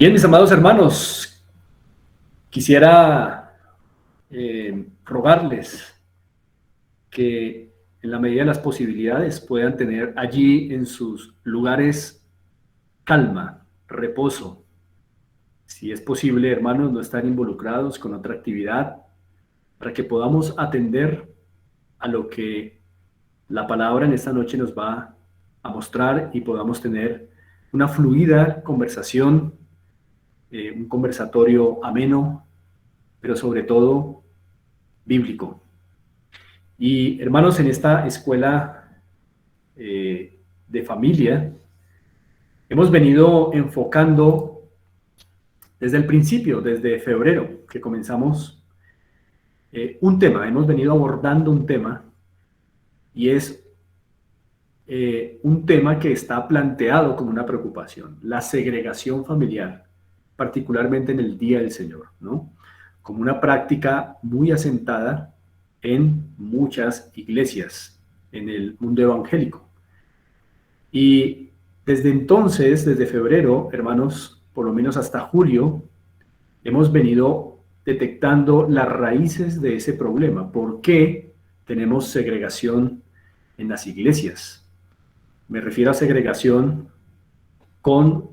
Bien, mis amados hermanos, quisiera rogarles que en la medida de las posibilidades puedan tener allí en sus lugares calma, reposo. Si es posible, hermanos, no estar involucrados con otra actividad para que podamos atender a lo que la palabra en esta noche nos va a mostrar y podamos tener una fluida conversación, un conversatorio ameno, pero sobre todo bíblico. Y hermanos, en esta escuela de familia, hemos venido enfocando desde el principio, desde febrero, que comenzamos un tema, hemos venido abordando un tema, y es un tema que está planteado como una preocupación, la segregación familiar, particularmente en el Día del Señor, ¿no? Como una práctica muy asentada en muchas iglesias en el mundo evangélico. Y desde entonces, desde febrero, hermanos, por lo menos hasta julio, hemos venido detectando las raíces de ese problema. ¿Por qué tenemos segregación en las iglesias? Me refiero a segregación con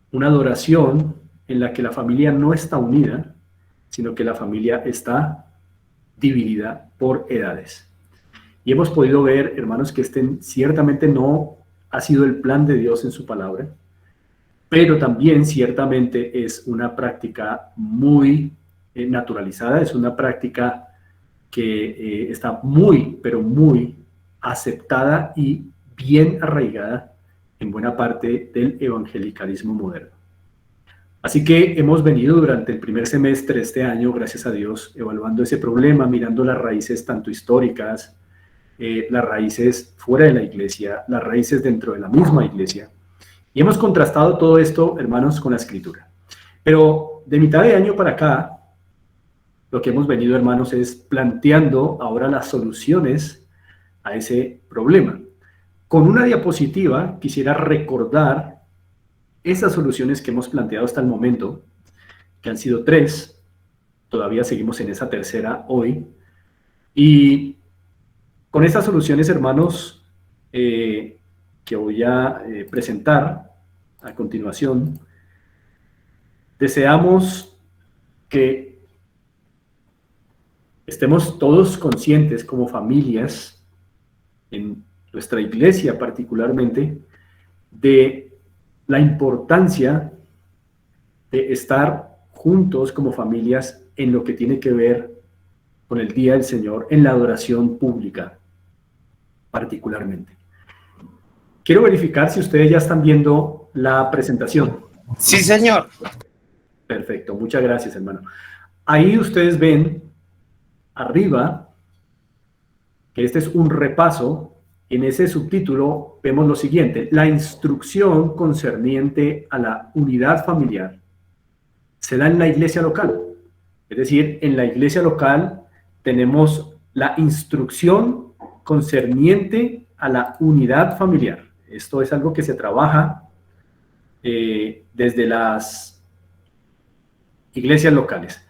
una adoración en la que la familia no está unida, sino que la familia está dividida por edades. Y hemos podido ver, hermanos, que ciertamente no ha sido el plan de Dios en su palabra, pero también ciertamente es una práctica muy naturalizada, es una práctica que está muy, pero muy aceptada y bien arraigada en buena parte del evangelicalismo moderno. Así que hemos venido durante el primer semestre de este año, gracias a Dios, evaluando ese problema, mirando las raíces tanto históricas, las raíces fuera de la iglesia, las raíces dentro de la misma iglesia. Y hemos contrastado todo esto, hermanos, con la Escritura. Pero de mitad de año para acá, lo que hemos venido, hermanos, es planteando ahora las soluciones a ese problema. Con una diapositiva quisiera recordar esas soluciones que hemos planteado hasta el momento, que han sido 3, todavía seguimos en esa tercera hoy, y con estas soluciones, hermanos, que voy a presentar a continuación, deseamos que estemos todos conscientes como familias, en nuestra iglesia particularmente, de la importancia de estar juntos como familias en lo que tiene que ver con el Día del Señor, en la adoración pública particularmente. Quiero verificar si ustedes ya están viendo la presentación. Sí, señor. Perfecto, muchas gracias, hermano. Ahí ustedes ven arriba que este es un repaso. En ese subtítulo vemos lo siguiente: la instrucción concerniente a la unidad familiar se da en la iglesia local. Es decir, en la iglesia local tenemos la instrucción concerniente a la unidad familiar. Esto es algo que se trabaja desde las iglesias locales.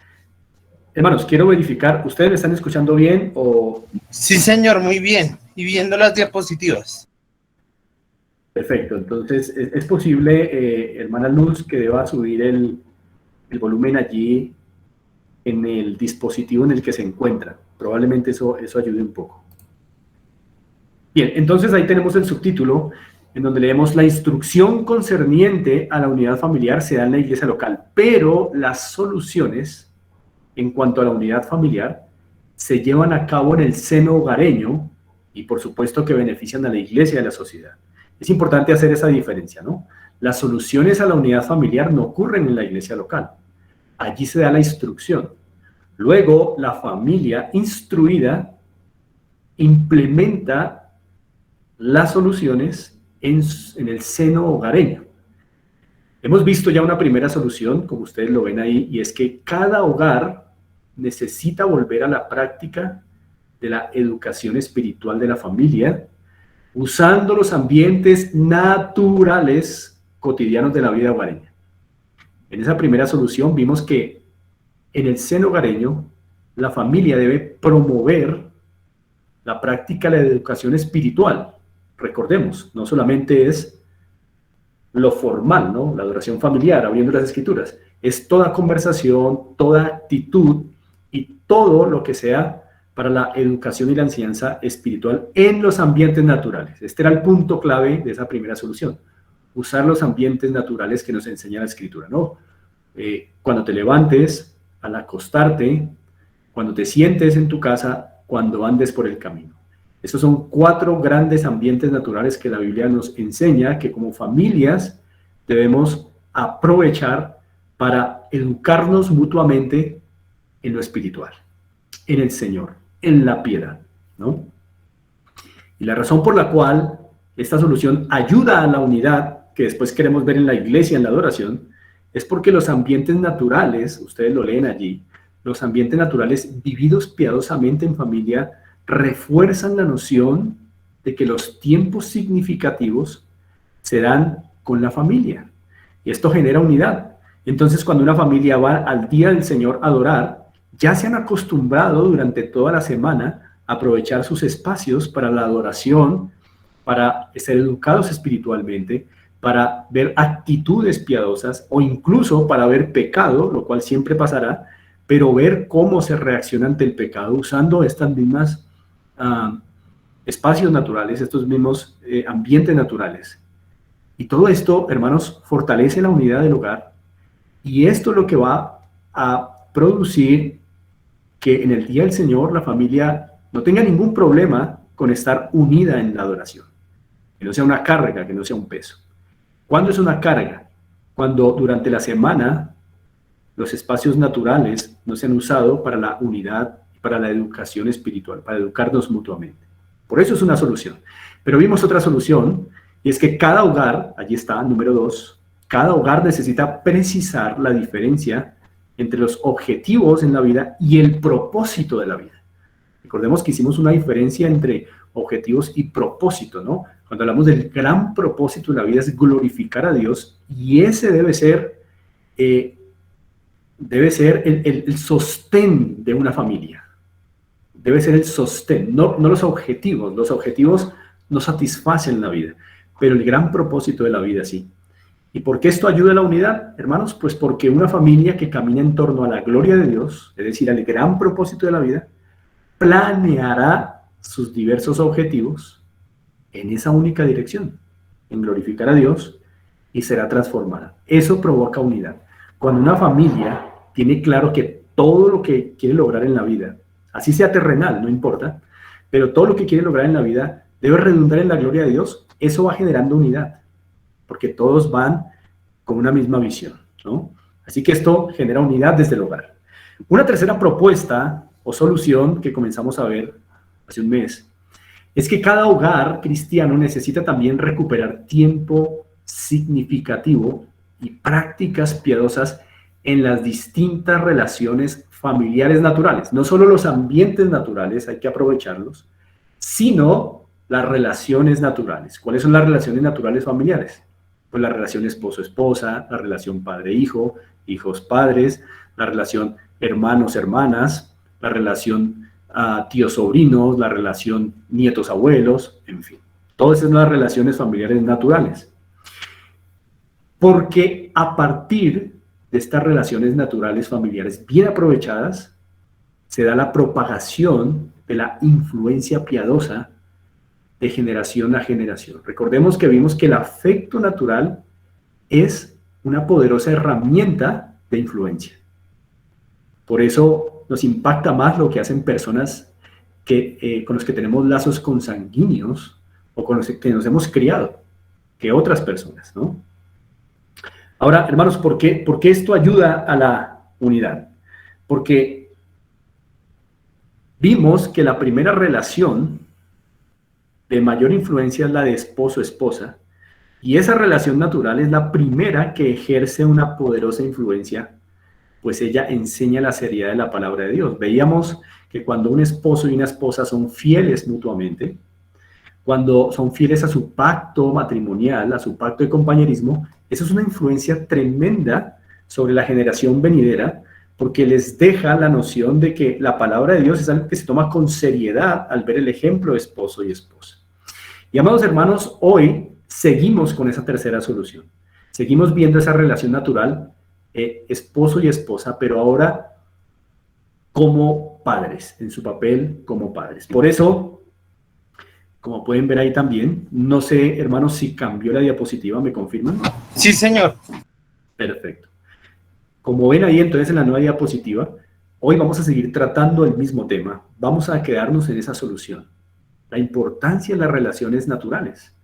Hermanos, quiero verificar, ¿ustedes me están escuchando bien o...? Sí, señor, muy bien. Y viendo las diapositivas. Perfecto, entonces es posible, hermana Luz, que deba subir el volumen allí en el dispositivo en el que se encuentra. Probablemente eso ayude un poco. Bien, entonces ahí tenemos el subtítulo en donde leemos: la instrucción concerniente a la unidad familiar se da en la iglesia local, pero las soluciones en cuanto a la unidad familiar se llevan a cabo en el seno hogareño y por supuesto que benefician a la iglesia y a la sociedad. Es importante hacer esa diferencia, ¿no? Las soluciones a la unidad familiar no ocurren en la iglesia local. Allí se da la instrucción. Luego, la familia instruida implementa las soluciones en el seno hogareño. Hemos visto ya una primera solución, como ustedes lo ven ahí, y es que cada hogar necesita volver a la práctica de la educación espiritual de la familia, usando los ambientes naturales cotidianos de la vida hogareña. En esa primera solución vimos que en el seno hogareño la familia debe promover la práctica de la educación espiritual. Recordemos, no solamente es lo formal, ¿no? La adoración familiar, abriendo las escrituras, es toda conversación, toda actitud y todo lo que sea para la educación y la enseñanza espiritual en los ambientes naturales. Este era el punto clave de esa primera solución. Usar los ambientes naturales que nos enseña la escritura, ¿no? Cuando te levantes, al acostarte, cuando te sientes en tu casa, cuando andes por el camino. Estos son 4 grandes ambientes naturales que la Biblia nos enseña que como familias debemos aprovechar para educarnos mutuamente en lo espiritual, en el Señor, en la piedad, ¿no? Y la razón por la cual esta solución ayuda a la unidad, que después queremos ver en la iglesia, en la adoración, es porque los ambientes naturales, ustedes lo leen allí, los ambientes naturales vividos piadosamente en familia refuerzan la noción de que los tiempos significativos se dan con la familia. Y esto genera unidad. Entonces, cuando una familia va al día del Señor a adorar, ya se han acostumbrado durante toda la semana a aprovechar sus espacios para la adoración, para ser educados espiritualmente, para ver actitudes piadosas o incluso para ver pecado, lo cual siempre pasará, pero ver cómo se reacciona ante el pecado usando estas mismas espacios naturales, estos mismos ambientes naturales. Y todo esto, hermanos, fortalece la unidad del hogar y esto es lo que va a producir que en el día del Señor la familia no tenga ningún problema con estar unida en la adoración. Que no sea una carga, que no sea un peso. ¿Cuándo es una carga? Cuando durante la semana los espacios naturales no se han usado para la unidad, para la educación espiritual, para educarnos mutuamente. Por eso es una solución. Pero vimos otra solución, y es que cada hogar, allí está, número 2, cada hogar necesita precisar la diferencia entre los objetivos en la vida y el propósito de la vida. Recordemos que hicimos una diferencia entre objetivos y propósito, ¿no? Cuando hablamos del gran propósito de la vida es glorificar a Dios, y ese debe ser el sostén de una familia. Debe ser el sostén, no los objetivos. Los objetivos no satisfacen la vida, pero el gran propósito de la vida sí. ¿Y por qué esto ayuda a la unidad, hermanos? Pues porque una familia que camina en torno a la gloria de Dios, es decir, al gran propósito de la vida, planeará sus diversos objetivos en esa única dirección, en glorificar a Dios, y será transformada. Eso provoca unidad. Cuando una familia tiene claro que todo lo que quiere lograr en la vida, así sea terrenal, no importa, pero todo lo que quiere lograr en la vida debe redundar en la gloria de Dios, eso va generando unidad, porque todos van con una misma visión, ¿no? Así que esto genera unidad desde el hogar. Una tercera propuesta o solución que comenzamos a ver hace un mes es que cada hogar cristiano necesita también recuperar tiempo significativo y prácticas piadosas en las distintas relaciones familiares naturales. No solo los ambientes naturales, hay que aprovecharlos, sino las relaciones naturales. ¿Cuáles son las relaciones naturales familiares? Pues la relación esposo-esposa, la relación padre-hijo, hijos-padres, la relación hermanos-hermanas, la relación tíos-sobrinos, la relación nietos-abuelos, en fin. Todas esas son las relaciones familiares naturales. Porque a partir de estas relaciones naturales familiares bien aprovechadas, se da la propagación de la influencia piadosa de generación a generación. Recordemos que vimos que el afecto natural es una poderosa herramienta de influencia. Por eso nos impacta más lo que hacen personas con los que tenemos lazos consanguíneos o con los que nos hemos criado que otras personas, ¿no? Ahora, hermanos, ¿por qué esto ayuda a la unidad? Porque vimos que la primera relación de mayor influencia es la de esposo-esposa, y esa relación natural es la primera que ejerce una poderosa influencia, pues ella enseña la seriedad de la palabra de Dios. Veíamos que cuando un esposo y una esposa son fieles mutuamente, cuando son fieles a su pacto matrimonial, a su pacto de compañerismo, eso es una influencia tremenda sobre la generación venidera, porque les deja la noción de que la palabra de Dios es algo que se toma con seriedad al ver el ejemplo de esposo y esposa. Y amados hermanos, hoy seguimos con esa tercera solución. Seguimos viendo esa relación natural, esposo y esposa, pero ahora como padres, en su papel como padres. Por eso, como pueden ver ahí también, no sé, hermanos, si cambió la diapositiva, ¿me confirman? Sí, señor. Perfecto. Como ven ahí entonces en la nueva diapositiva, hoy vamos a seguir tratando el mismo tema. Vamos a quedarnos en esa solución. La importancia de las relaciones naturales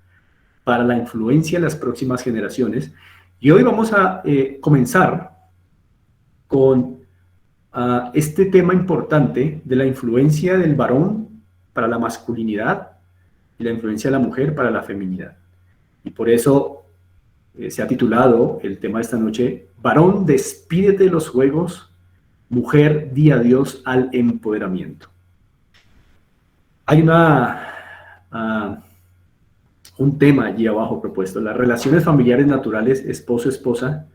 para la influencia de las próximas generaciones. Y hoy vamos a comenzar con este tema importante de la influencia del varón para la masculinidad y la influencia de la mujer para la feminidad. Y por eso se ha titulado el tema de esta noche, Varón, despídete de los juegos, mujer, di adiós al empoderamiento. Hay un tema allí abajo propuesto. Las relaciones familiares naturales, esposo-esposa,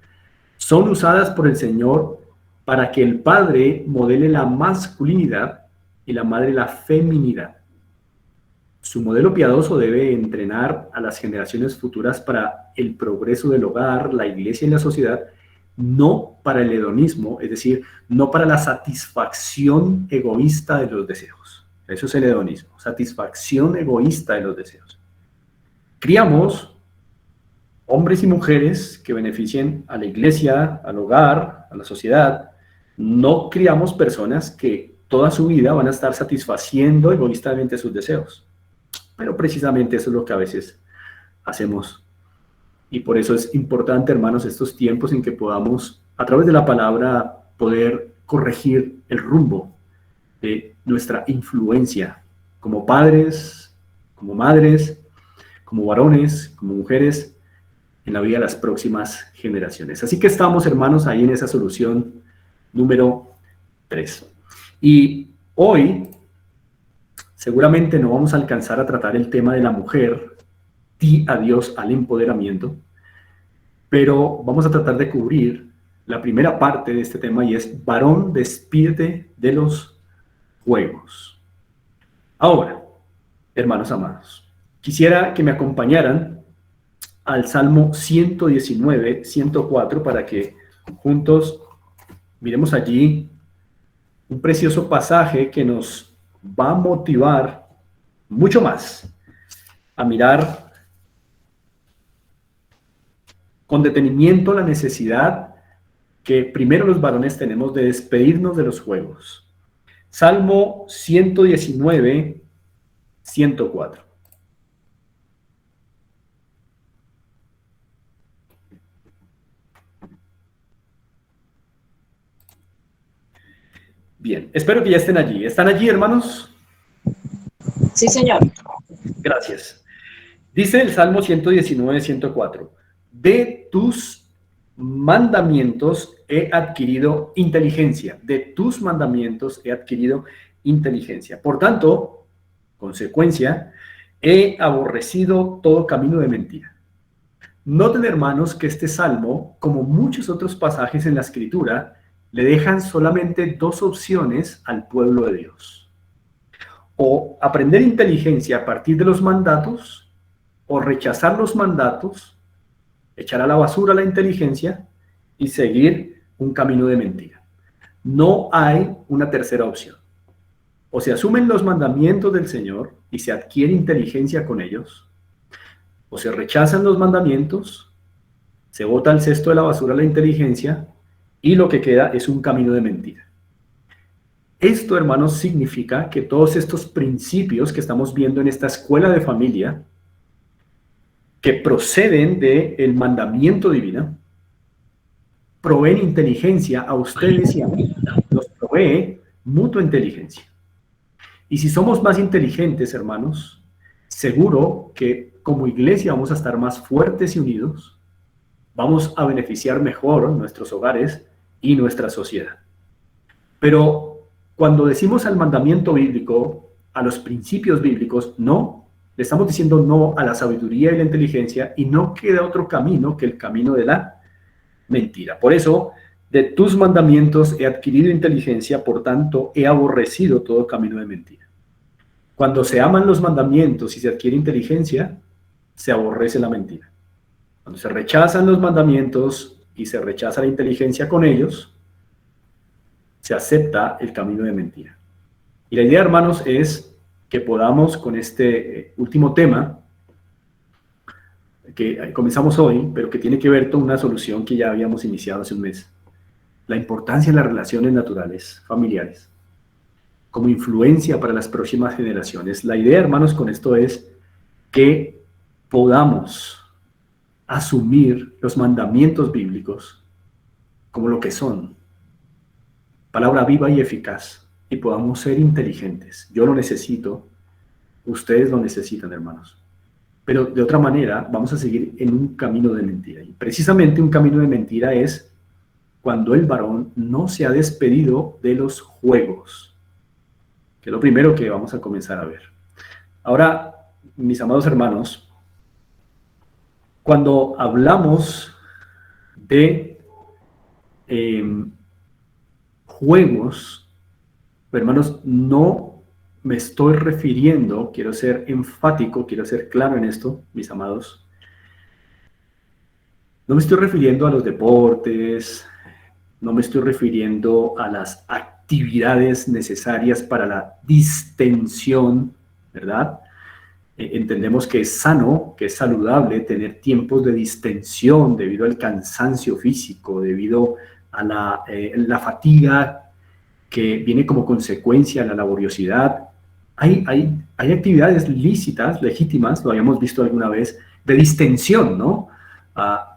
son usadas por el Señor para que el padre modele la masculinidad y la madre la feminidad. Su modelo piadoso debe entrenar a las generaciones futuras para el progreso del hogar, la iglesia y la sociedad, no para el hedonismo, es decir, no para la satisfacción egoísta de los deseos. Eso es el hedonismo, satisfacción egoísta de los deseos. Criamos hombres y mujeres que beneficien a la iglesia, al hogar, a la sociedad. No criamos personas que toda su vida van a estar satisfaciendo egoístamente sus deseos. Pero precisamente eso es lo que a veces hacemos. Y por eso es importante, hermanos, estos tiempos en que podamos, a través de la palabra, poder corregir el rumbo de nuestra influencia como padres, como madres, como varones, como mujeres, en la vida de las próximas generaciones. Así que estamos, hermanos, ahí en esa solución número 3. Y hoy seguramente no vamos a alcanzar a tratar el tema de la mujer, di adiós al empoderamiento, pero vamos a tratar de cubrir la primera parte de este tema y es, varón, despídete de los juegos. Ahora, hermanos amados, quisiera que me acompañaran al Salmo 119, 104, para que juntos miremos allí un precioso pasaje que nos va a motivar mucho más a mirar con detenimiento la necesidad que primero los varones tenemos de despedirnos de los juegos. Salmo 119, 104. Bien, espero que ya estén allí. ¿Están allí, hermanos? Sí, señor. Gracias. Dice el Salmo 119, 104. De tus mandamientos he adquirido inteligencia. De tus mandamientos he adquirido inteligencia. Por tanto, consecuencia, he aborrecido todo camino de mentira. Noten, hermanos, que este salmo, como muchos otros pasajes en la Escritura, le dejan solamente dos opciones al pueblo de Dios. O aprender inteligencia a partir de los mandatos, o rechazar los mandatos, echar a la basura la inteligencia y seguir un camino de mentira. No hay una tercera opción. O se asumen los mandamientos del Señor y se adquiere inteligencia con ellos, o se rechazan los mandamientos, se bota al cesto de la basura la inteligencia y lo que queda es un camino de mentira. Esto, hermanos, significa que todos estos principios que estamos viendo en esta escuela de familia, que proceden del mandamiento divino, proveen inteligencia a ustedes y a mí. Nos provee mutua inteligencia. Y si somos más inteligentes, hermanos, seguro que como iglesia vamos a estar más fuertes y unidos, vamos a beneficiar mejor nuestros hogares y nuestra sociedad. Pero cuando decimos al mandamiento bíblico, a los principios bíblicos, no, le estamos diciendo no a la sabiduría y la inteligencia y no queda otro camino que el camino de la mentira. Por eso, de tus mandamientos he adquirido inteligencia, por tanto, he aborrecido todo camino de mentira. Cuando se aman los mandamientos y se adquiere inteligencia, se aborrece la mentira. Cuando se rechazan los mandamientos y se rechaza la inteligencia con ellos, se acepta el camino de mentira. Y la idea, hermanos, es que podamos con este último tema, que comenzamos hoy, pero que tiene que ver con una solución que ya habíamos iniciado hace un mes. La importancia de las relaciones naturales, familiares, como influencia para las próximas generaciones. La idea, hermanos, con esto es que podamos asumir los mandamientos bíblicos como lo que son, palabra viva y eficaz, y podamos ser inteligentes. Yo lo necesito, ustedes lo necesitan, hermanos. Pero de otra manera vamos a seguir en un camino de mentira. Y precisamente un camino de mentira es cuando el varón no se ha despedido de los juegos, que es lo primero que vamos a comenzar a ver. Ahora, mis amados hermanos, cuando hablamos de juegos, hermanos, no me estoy refiriendo, quiero ser enfático, quiero ser claro en esto, mis amados, no me estoy refiriendo a los deportes, no me estoy refiriendo a las actividades necesarias para la distensión, ¿verdad? Entendemos que es sano, que es saludable tener tiempos de distensión debido al cansancio físico, debido a la fatiga que viene como consecuencia de la laboriosidad. Hay actividades lícitas, legítimas, lo habíamos visto alguna vez, de distensión, ¿no?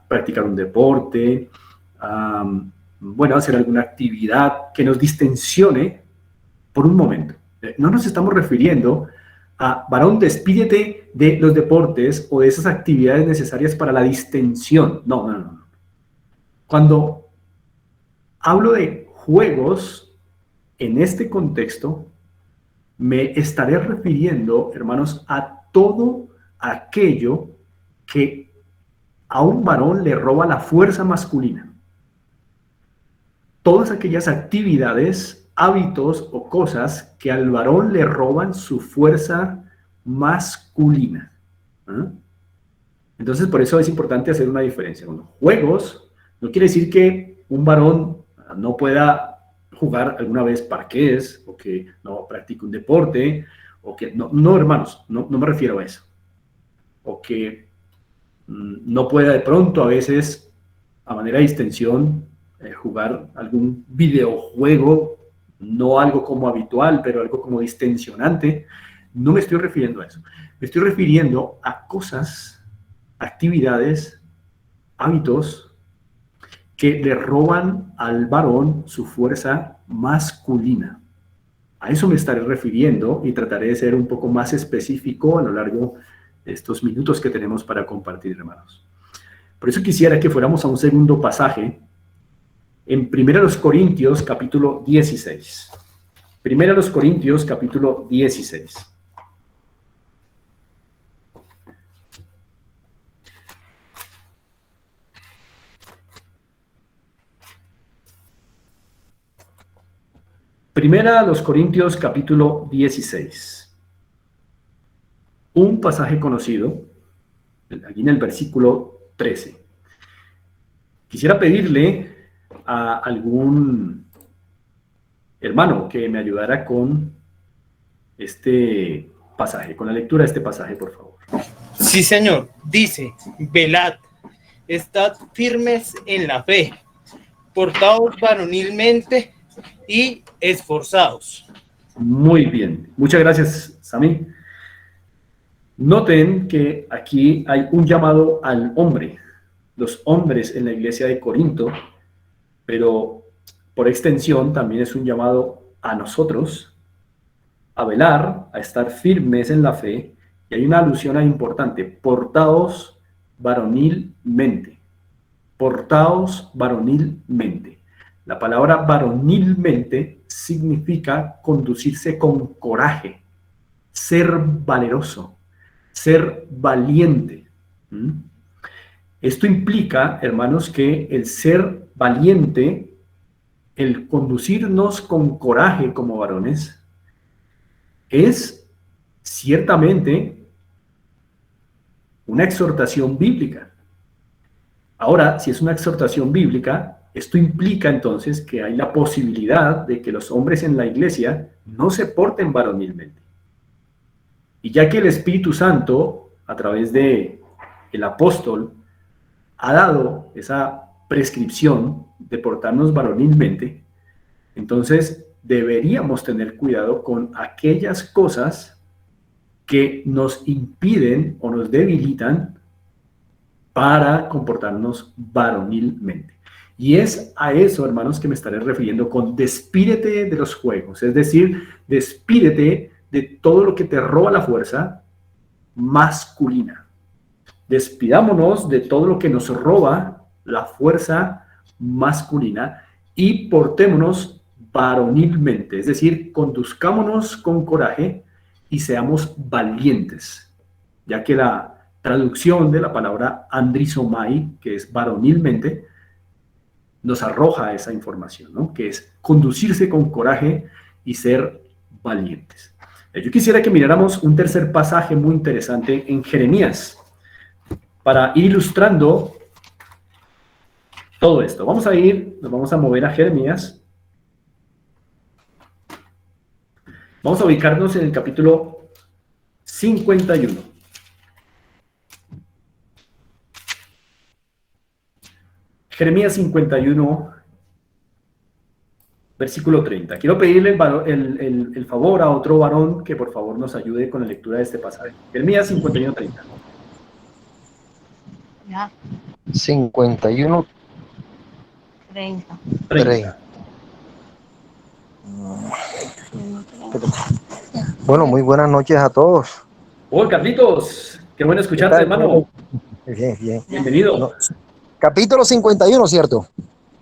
Practicar un deporte, bueno, hacer alguna actividad que nos distensione por un momento. No nos estamos refiriendo a, varón, despídete de los deportes o de esas actividades necesarias para la distensión. No. Cuando hablo de juegos en este contexto, me estaré refiriendo, hermanos, a todo aquello que a un varón le roba la fuerza masculina. Todas aquellas actividades, hábitos o cosas que al varón le roban su fuerza masculina. Entonces, por eso es importante hacer una diferencia. Bueno, juegos no quiere decir que un varón no pueda jugar alguna vez parqués, o que no practique un deporte, o que no, hermanos, no me refiero a eso. O que no pueda de pronto a veces, a manera de distensión, jugar algún videojuego, no algo como habitual, pero algo como distensionante. No me estoy refiriendo a eso. Me estoy refiriendo a cosas, actividades, hábitos que le roban al varón su fuerza masculina. A eso me estaré refiriendo y trataré de ser un poco más específico a lo largo de estos minutos que tenemos para compartir, hermanos. Por eso quisiera que fuéramos a un segundo pasaje en 1 Corintios capítulo 16. 1 Corintios capítulo 16. Primera a los Corintios capítulo 16. Un pasaje conocido, aquí en el versículo 13. Quisiera pedirle a algún hermano que me ayudara con este pasaje, con la lectura de este pasaje, por favor. Sí, señor. Dice, velad, estad firmes en la fe, portaos varonilmente y esforzados. Muy bien. Muchas gracias, Sami. Noten que aquí hay un llamado al hombre, los hombres en la iglesia de Corinto, pero por extensión también es un llamado a nosotros a velar, a estar firmes en la fe, y hay una alusión ahí importante: portaos varonilmente. Portaos varonilmente. La palabra varonilmente significa conducirse con coraje, ser valeroso, ser valiente. Esto implica, hermanos, que el ser valiente, el conducirnos con coraje como varones, es ciertamente una exhortación bíblica. Ahora, si es una exhortación bíblica, esto implica entonces que hay la posibilidad de que los hombres en la iglesia no se porten varonilmente. Y ya que el Espíritu Santo, a través de el apóstol, ha dado esa prescripción de portarnos varonilmente, entonces deberíamos tener cuidado con aquellas cosas que nos impiden o nos debilitan para comportarnos varonilmente. Y es a eso, hermanos, que me estaré refiriendo con despídete de los juegos, es decir, despídete de todo lo que te roba la fuerza masculina. Despidámonos de todo lo que nos roba la fuerza masculina y portémonos varonilmente, es decir, conduzcámonos con coraje y seamos valientes, ya que la traducción de la palabra andrizomai, que es varonilmente, nos arroja esa información, ¿no? Que es conducirse con coraje y ser valientes. Yo quisiera que miráramos un tercer pasaje muy interesante en Jeremías, para ir ilustrando todo esto. Nos vamos a mover a Jeremías. Vamos a ubicarnos en el capítulo 51. Jeremías 51, versículo 30. Quiero pedirle el favor a otro varón que por favor nos ayude con la lectura de este pasaje. Jeremías 51, 30. Ya, 51, 30. 30. Bueno, muy buenas noches a todos. Hola, Carlitos. Qué bueno escucharte, hermano. Bien, bien. Bienvenido. No, capítulo 51, ¿cierto?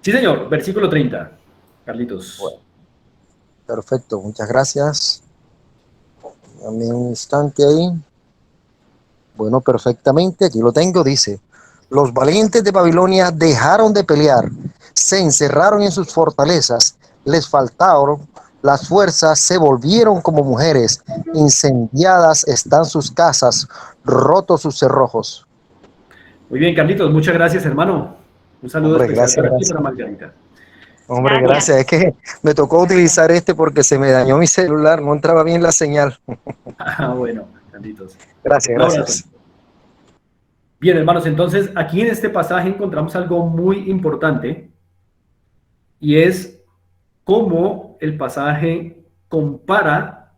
Sí, señor. Versículo 30. Carlitos. Bueno, perfecto, muchas gracias. Dame un instante ahí. Bueno, perfectamente, aquí lo tengo, dice: los valientes de Babilonia dejaron de pelear, se encerraron en sus fortalezas, les faltaron las fuerzas, se volvieron como mujeres, incendiadas están sus casas, rotos sus cerrojos. Muy bien, Carlitos, muchas gracias, hermano. Un saludo Hombre, especial gracias, para ti y gracias. para Margarita. Hombre, gracias. Es que me tocó utilizar este porque se me dañó mi celular, no entraba bien la señal. Ah, bueno, Carlitos. Gracias, Un abrazo. gracias. Bien, hermanos, entonces aquí en este pasaje encontramos algo muy importante y es cómo el pasaje compara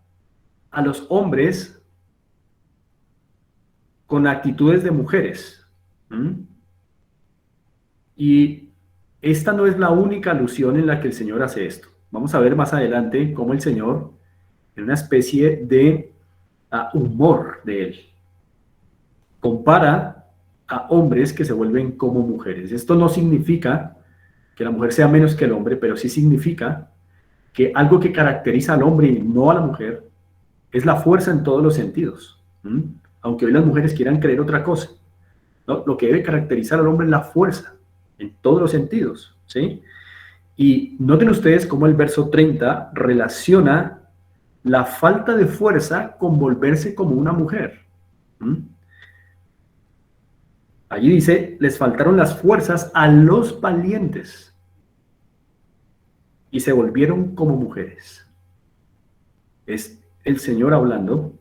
a los hombres con actitudes de mujeres. Y esta no es la única alusión en la que el Señor hace esto. Vamos a ver más adelante cómo el Señor, en una especie de humor de él, compara a hombres que se vuelven como mujeres. Esto no significa que la mujer sea menos que el hombre, pero sí significa que algo que caracteriza al hombre y no a la mujer es la fuerza en todos los sentidos. Aunque hoy las mujeres quieran creer otra cosa, ¿no? Lo que debe caracterizar al hombre es la fuerza en todos los sentidos, ¿sí? Y noten ustedes cómo el verso 30 relaciona la falta de fuerza con volverse como una mujer. Allí dice, les faltaron las fuerzas a los valientes y se volvieron como mujeres. Es el Señor hablando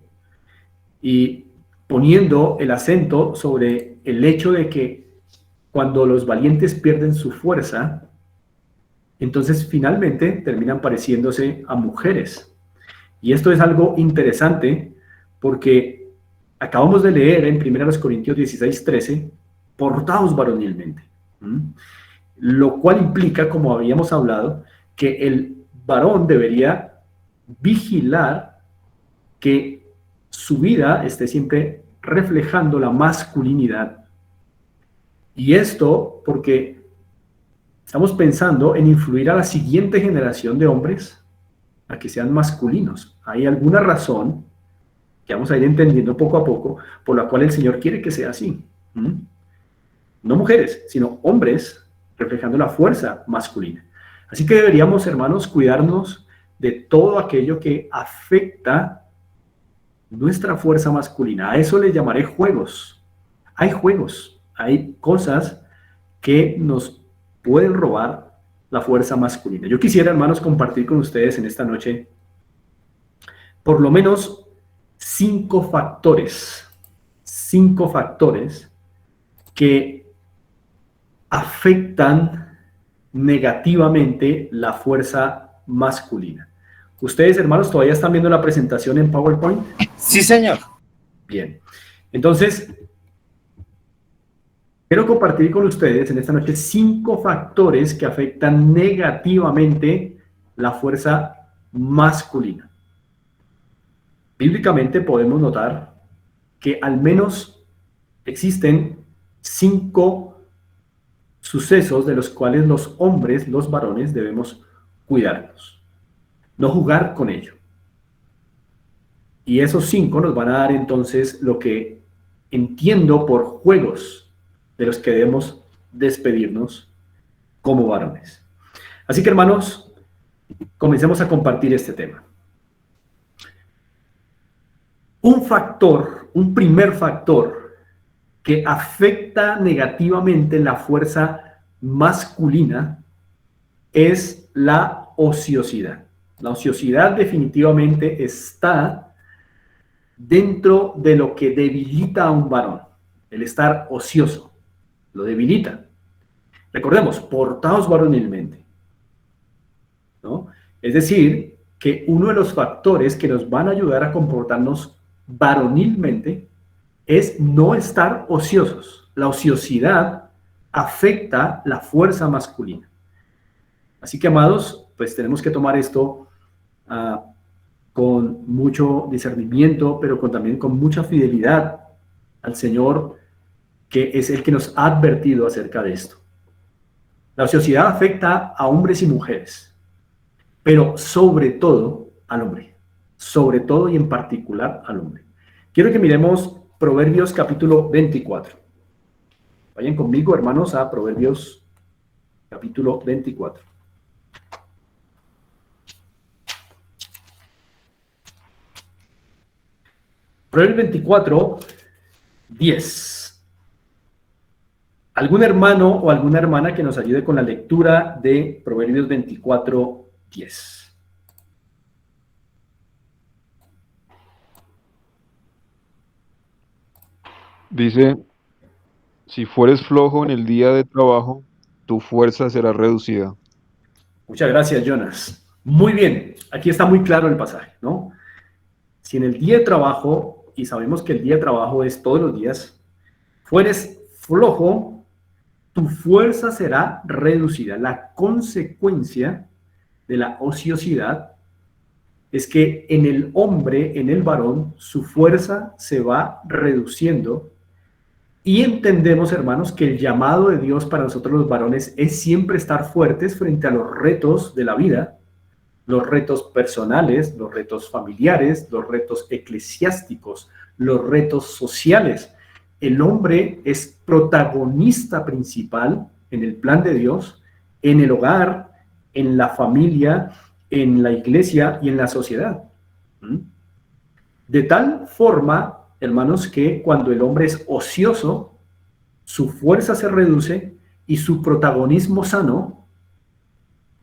y poniendo el acento sobre el hecho de que cuando los valientes pierden su fuerza, entonces finalmente terminan pareciéndose a mujeres. Y esto es algo interesante porque acabamos de leer en 1 Corintios 16:13, portaos varonilmente. Lo cual implica, como habíamos hablado, que el varón debería vigilar que su vida esté siempre reflejando la masculinidad. Y esto porque estamos pensando en influir a la siguiente generación de hombres a que sean masculinos. Hay alguna razón que vamos a ir entendiendo poco a poco por la cual el Señor quiere que sea así. no mujeres, sino hombres, reflejando la fuerza masculina. Así que deberíamos, hermanos, cuidarnos de todo aquello que afecta nuestra fuerza masculina. A eso le llamaré juegos. Hay juegos, hay cosas que nos pueden robar la fuerza masculina. Yo quisiera, hermanos, compartir con ustedes en esta noche por lo menos 5 factores que afectan negativamente la fuerza masculina. ¿Ustedes, hermanos, todavía están viendo la presentación en PowerPoint? Sí, señor. Bien. Entonces, quiero compartir con ustedes en esta noche 5 factores que afectan negativamente la fuerza masculina. Bíblicamente podemos notar que al menos existen 5 sucesos de los cuales los hombres, los varones, debemos cuidarnos. No jugar con ello. Y esos 5 nos van a dar entonces lo que entiendo por juegos de los que debemos despedirnos como varones. Así que, hermanos, comencemos a compartir este tema. Un primer factor que afecta negativamente la fuerza masculina es la ociosidad. La ociosidad definitivamente está dentro de lo que debilita a un varón. El estar ocioso lo debilita. Recordemos, portaos varonilmente, ¿no? Es decir, que uno de los factores que nos van a ayudar a comportarnos varonilmente es no estar ociosos. La ociosidad afecta la fuerza masculina. Así que, amados, pues tenemos que tomar esto con mucho discernimiento, pero también con mucha fidelidad al Señor, que es el que nos ha advertido acerca de esto. La ociosidad afecta a hombres y mujeres, pero sobre todo al hombre. Sobre todo y en particular al hombre. Quiero que miremos Proverbios capítulo 24. Vayan conmigo, hermanos, a Proverbios capítulo 24. Proverbios 24, 10. ¿Algún hermano o alguna hermana que nos ayude con la lectura de Proverbios 24, 10? Dice, si fueres flojo en el día de trabajo, tu fuerza será reducida. Muchas gracias, Jonas. Muy bien, aquí está muy claro el pasaje, ¿no? Si en el día de trabajo, y sabemos que el día de trabajo es todos los días, fueres flojo, tu fuerza será reducida. La consecuencia de la ociosidad es que en el hombre, en el varón, su fuerza se va reduciendo. Y entendemos, hermanos, que el llamado de Dios para nosotros los varones es siempre estar fuertes frente a los retos de la vida, los retos personales, los retos familiares, los retos eclesiásticos, los retos sociales. El hombre es protagonista principal en el plan de Dios, en el hogar, en la familia, en la iglesia y en la sociedad. De tal forma, hermanos, que cuando el hombre es ocioso, su fuerza se reduce y su protagonismo sano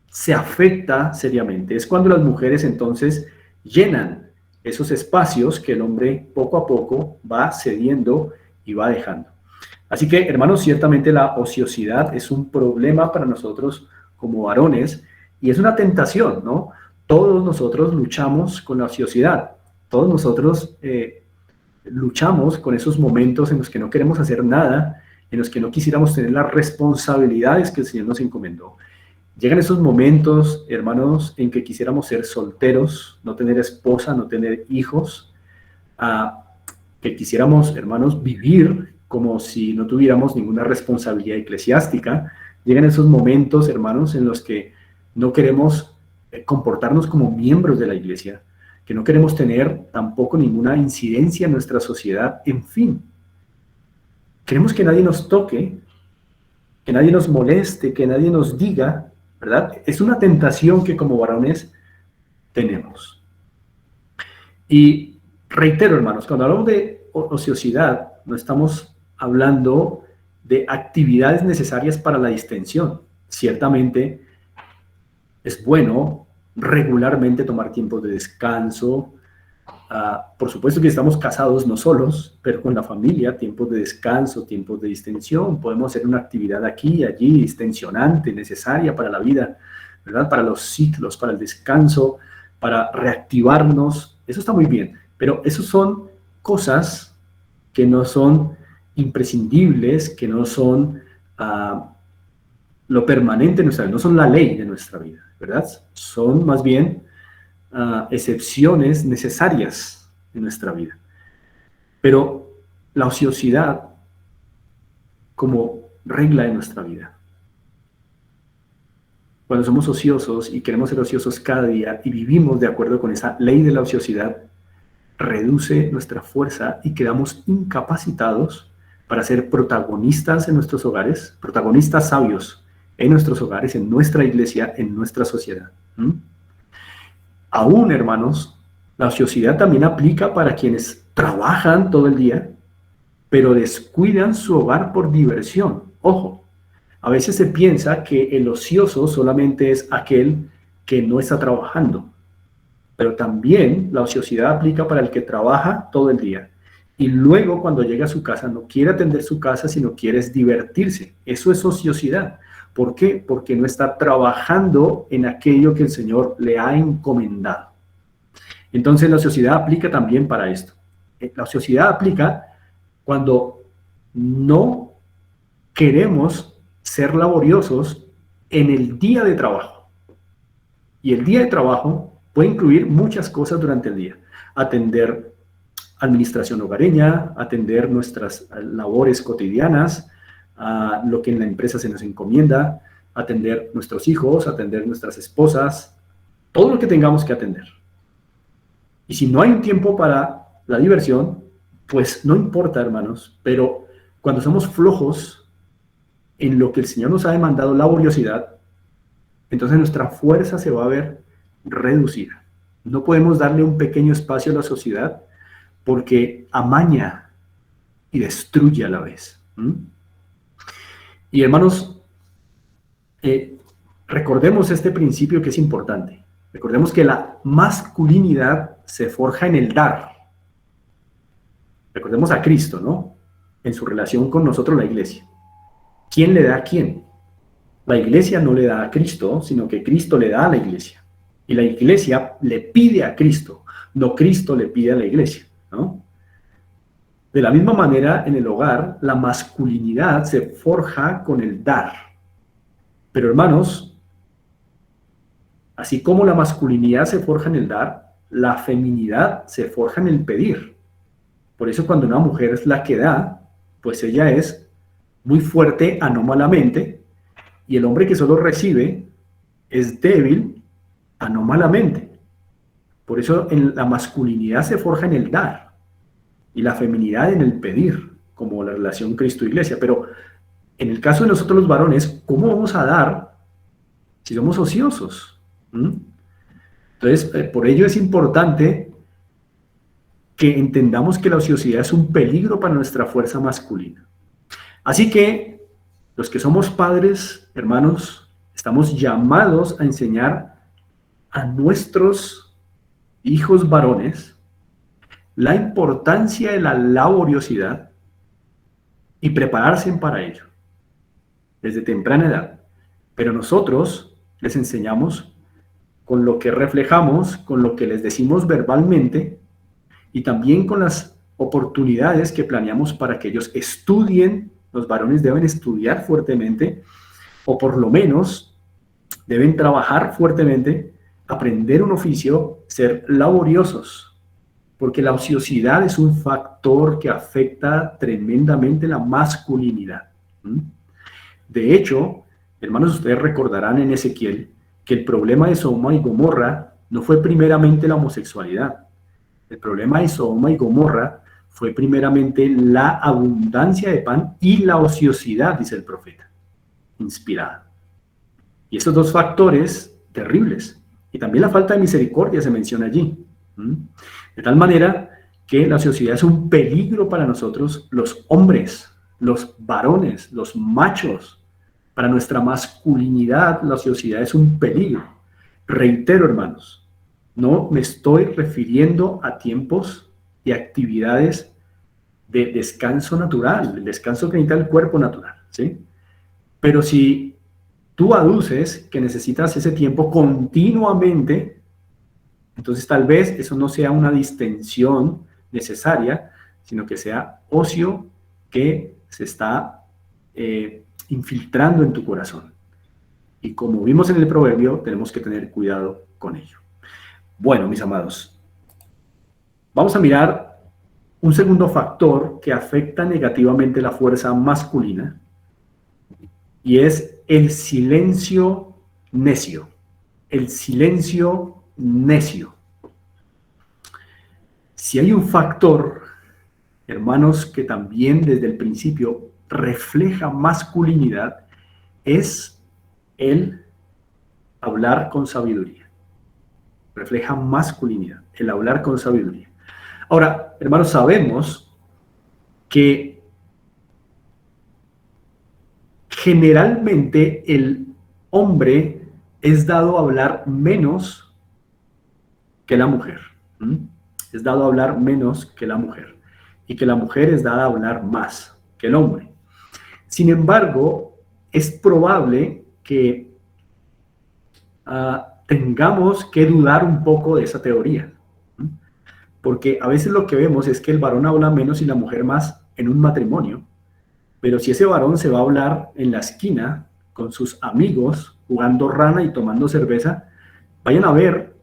se afecta seriamente. Es cuando las mujeres entonces llenan esos espacios que el hombre poco a poco va cediendo y va dejando. Así que, hermanos, ciertamente la ociosidad es un problema para nosotros como varones y es una tentación, ¿no? Todos nosotros luchamos con la ociosidad. Todos nosotros luchamos con esos momentos en los que no queremos hacer nada, en los que no quisiéramos tener las responsabilidades que el Señor nos encomendó. Llegan esos momentos, hermanos, en que quisiéramos ser solteros, no tener esposa, no tener hijos, que quisiéramos, hermanos, vivir como si no tuviéramos ninguna responsabilidad eclesiástica. Llegan esos momentos, hermanos, en los que no queremos comportarnos como miembros de la iglesia, que no queremos tener tampoco ninguna incidencia en nuestra sociedad, en fin. Queremos que nadie nos toque que nadie nos moleste, que nadie nos diga, ¿verdad? Es una tentación que como varones tenemos. Y reitero, hermanos, cuando hablamos de ociosidad, no estamos hablando de actividades necesarias para la distensión. Ciertamente es bueno regularmente tomar tiempos de descanso. Por supuesto que estamos casados no solos, pero con la familia, tiempos de descanso, tiempos de distensión. Podemos hacer una actividad aquí y allí, distensionante, necesaria para la vida, ¿verdad? Para los ciclos, para el descanso, para reactivarnos. Eso está muy bien, pero eso son cosas que no son imprescindibles, que no son lo permanente en nuestra vida, no son la ley de nuestra vida, ¿verdad? Son más bien excepciones necesarias en nuestra vida. Pero la ociosidad como regla en nuestra vida. Cuando somos ociosos y queremos ser ociosos cada día y vivimos de acuerdo con esa ley de la ociosidad, reduce nuestra fuerza y quedamos incapacitados para ser protagonistas en nuestros hogares, protagonistas sabios en nuestros hogares, en nuestra iglesia, en nuestra sociedad. Aún, hermanos, la ociosidad también aplica para quienes trabajan todo el día, pero descuidan su hogar por diversión. Ojo, a veces se piensa que el ocioso solamente es aquel que no está trabajando, pero también la ociosidad aplica para el que trabaja todo el día y luego cuando llega a su casa no quiere atender su casa, sino quiere divertirse. Eso es ociosidad. ¿Por qué? Porque no está trabajando en aquello que el Señor le ha encomendado. Entonces la ociosidad aplica también para esto. La ociosidad aplica cuando no queremos ser laboriosos en el día de trabajo. Y el día de trabajo puede incluir muchas cosas durante el día. Atender administración hogareña, atender nuestras labores cotidianas, lo que en la empresa se nos encomienda, atender nuestros hijos, atender nuestras esposas, todo lo que tengamos que atender. Y si no hay un tiempo para la diversión, pues no importa, hermanos, pero cuando somos flojos en lo que el Señor nos ha demandado, laboriosidad, entonces nuestra fuerza se va a ver reducida. No podemos darle un pequeño espacio a la sociedad porque amaña y destruye a la vez. Y hermanos, recordemos este principio que es importante. Recordemos que la masculinidad se forja en el dar. Recordemos a Cristo, ¿no? En su relación con nosotros, la iglesia. ¿Quién le da a quién? La iglesia no le da a Cristo, sino que Cristo le da a la iglesia. Y la iglesia le pide a Cristo, no Cristo le pide a la iglesia, ¿no? De la misma manera, en el hogar, la masculinidad se forja con el dar. Pero hermanos, así como la masculinidad se forja en el dar, la feminidad se forja en el pedir. Por eso cuando una mujer es la que da, pues ella es muy fuerte anómalamente, y el hombre que solo recibe es débil anómalamente. Por eso la masculinidad se forja en el dar, y la feminidad en el pedir, como la relación Cristo-Iglesia. Pero en el caso de nosotros los varones, ¿cómo vamos a dar si somos ociosos? Entonces, por ello es importante que entendamos que la ociosidad es un peligro para nuestra fuerza masculina. Así que los que somos padres, hermanos, estamos llamados a enseñar a nuestros hijos varones la importancia de la laboriosidad y prepararse para ello desde temprana edad. Pero nosotros les enseñamos con lo que reflejamos, con lo que les decimos verbalmente y también con las oportunidades que planeamos para que ellos estudien. Los varones deben estudiar fuertemente, o por lo menos deben trabajar fuertemente, aprender un oficio, ser laboriosos, porque la ociosidad es un factor que afecta tremendamente la masculinidad. De hecho, hermanos, ustedes recordarán en Ezequiel que el problema de Sodoma y Gomorra no fue primeramente la homosexualidad. El problema de Sodoma y Gomorra fue primeramente la abundancia de pan y la ociosidad, dice el profeta. inspirada. Y estos dos factores terribles. Y también la falta de misericordia se menciona allí. De tal manera que la sociedad es un peligro para nosotros, los hombres, los varones, los machos. Para nuestra masculinidad, la sociedad es un peligro. Reitero, hermanos, no me estoy refiriendo a tiempos y actividades de descanso natural, el descanso que necesita el cuerpo natural, ¿sí? Pero si tú aduces que necesitas ese tiempo continuamente, entonces tal vez eso no sea una distensión necesaria, sino que sea ocio que se está infiltrando en tu corazón. Y como vimos en el proverbio, tenemos que tener cuidado con ello. Bueno, mis amados, vamos a mirar un segundo factor que afecta negativamente la fuerza masculina, y es el silencio necio. El silencio necio. Si hay un factor, hermanos, que también desde el principio refleja masculinidad, es el hablar con sabiduría. Refleja masculinidad, el hablar con sabiduría. Ahora, hermanos, sabemos que generalmente el hombre es dado a hablar menos que la mujer. Es dado a hablar menos que la mujer. Y que la mujer es dada a hablar más que el hombre. Sin embargo, es probable que tengamos que dudar un poco de esa teoría. Porque a veces lo que vemos es que el varón habla menos y la mujer más en un matrimonio. Pero si ese varón se va a hablar en la esquina con sus amigos, jugando rana y tomando cerveza, vayan a ver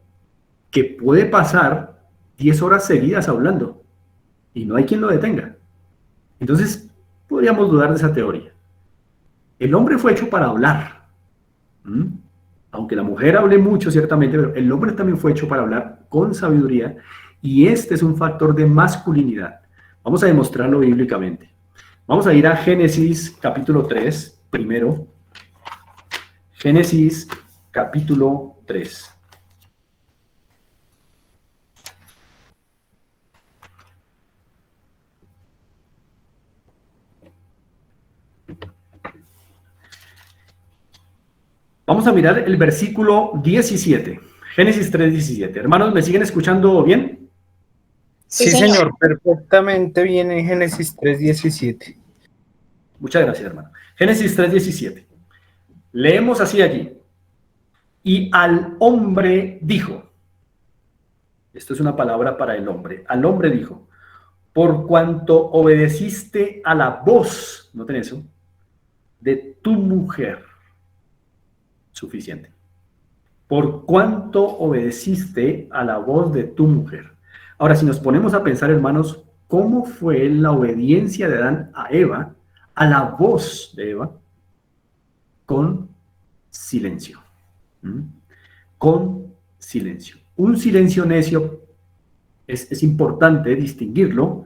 que puede pasar 10 horas seguidas hablando y no hay quien lo detenga. Entonces, podríamos dudar de esa teoría. El hombre fue hecho para hablar. Aunque la mujer hable mucho, ciertamente, pero el hombre también fue hecho para hablar con sabiduría, y este es un factor de masculinidad. Vamos a demostrarlo bíblicamente. Vamos a ir a Génesis capítulo 3, primero. Génesis capítulo 3. Vamos a mirar el versículo 17. Génesis 3, 17. Hermanos, ¿me siguen escuchando bien? Sí, señor, perfectamente bien en Génesis 3:17. Muchas gracias, hermano. Génesis 3, 17. Leemos así allí. Y al hombre dijo, esto es una palabra para el hombre, al hombre dijo, por cuanto obedeciste a la voz, noten eso, de tu mujer, suficiente. Por cuanto obedeciste a la voz de tu mujer. Ahora, si nos ponemos a pensar, hermanos, ¿cómo fue la obediencia de Adán a Eva, a la voz de Eva? Con silencio. Con silencio. Un silencio necio es importante distinguirlo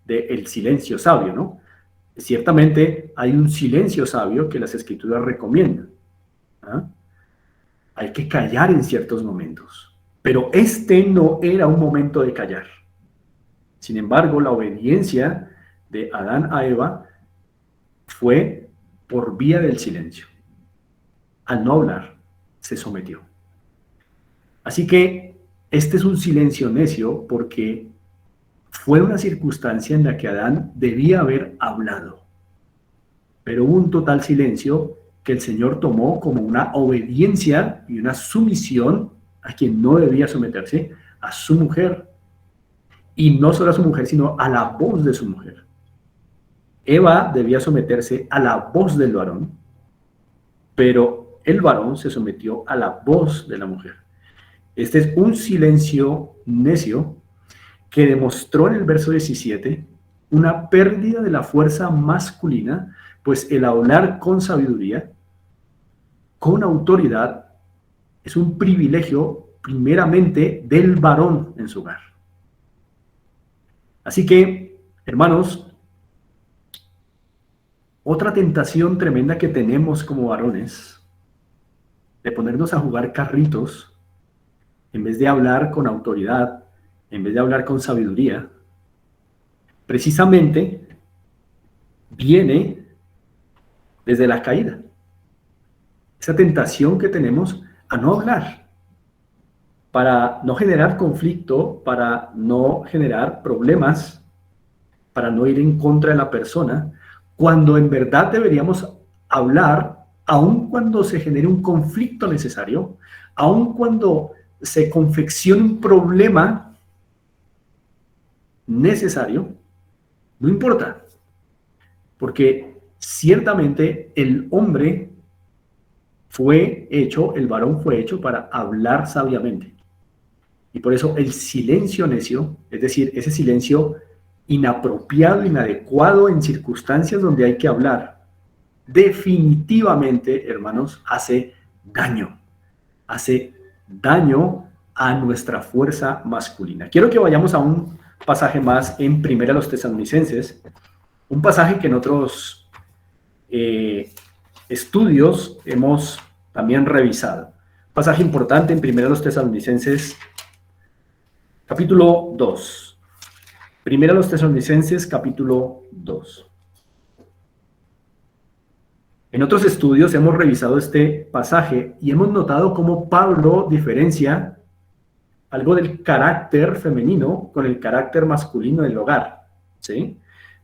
del silencio sabio, ¿no? Ciertamente hay un silencio sabio que las Escrituras recomiendan. Hay que callar en ciertos momentos, pero este no era un momento de callar. Sin embargo, la obediencia de Adán a Eva fue por vía del silencio. Al no hablar, se sometió. Así que este es un silencio necio porque fue una circunstancia en la que Adán debía haber hablado, pero hubo un total silencio que el Señor tomó como una obediencia y una sumisión a quien no debía someterse, a su mujer. Y no solo a su mujer, sino a la voz de su mujer. Eva debía someterse a la voz del varón, pero el varón se sometió a la voz de la mujer. Este es un silencio necio que demostró en el verso 17 una pérdida de la fuerza masculina, pues el hablar con sabiduría, con autoridad, es un privilegio primeramente del varón en su hogar. Así que, hermanos, Otra tentación tremenda que tenemos como varones, de ponernos a jugar carritos, en vez de hablar con autoridad, en vez de hablar con sabiduría, precisamente viene desde la caída. Esa tentación que tenemos a no hablar, para no generar conflicto, para no generar problemas, para no ir en contra de la persona, cuando en verdad deberíamos hablar, aun cuando se genere un conflicto necesario, aun cuando se confeccione un problema necesario, no importa, porque ciertamente el hombre fue hecho, el varón fue hecho para hablar sabiamente. Y por eso el silencio necio, es decir, ese silencio inapropiado, inadecuado en circunstancias donde hay que hablar, definitivamente, hermanos, hace daño a nuestra fuerza masculina. Quiero que vayamos a un pasaje más en 1 Tesalonicenses, un pasaje que en otros estudios hemos también revisado. Pasaje importante en 1 Tesalonicenses, capítulo 2. 1 Tesalonicenses, capítulo 2. En otros estudios hemos revisado este pasaje y hemos notado cómo Pablo diferencia algo del carácter femenino con el carácter masculino del hogar, ¿sí?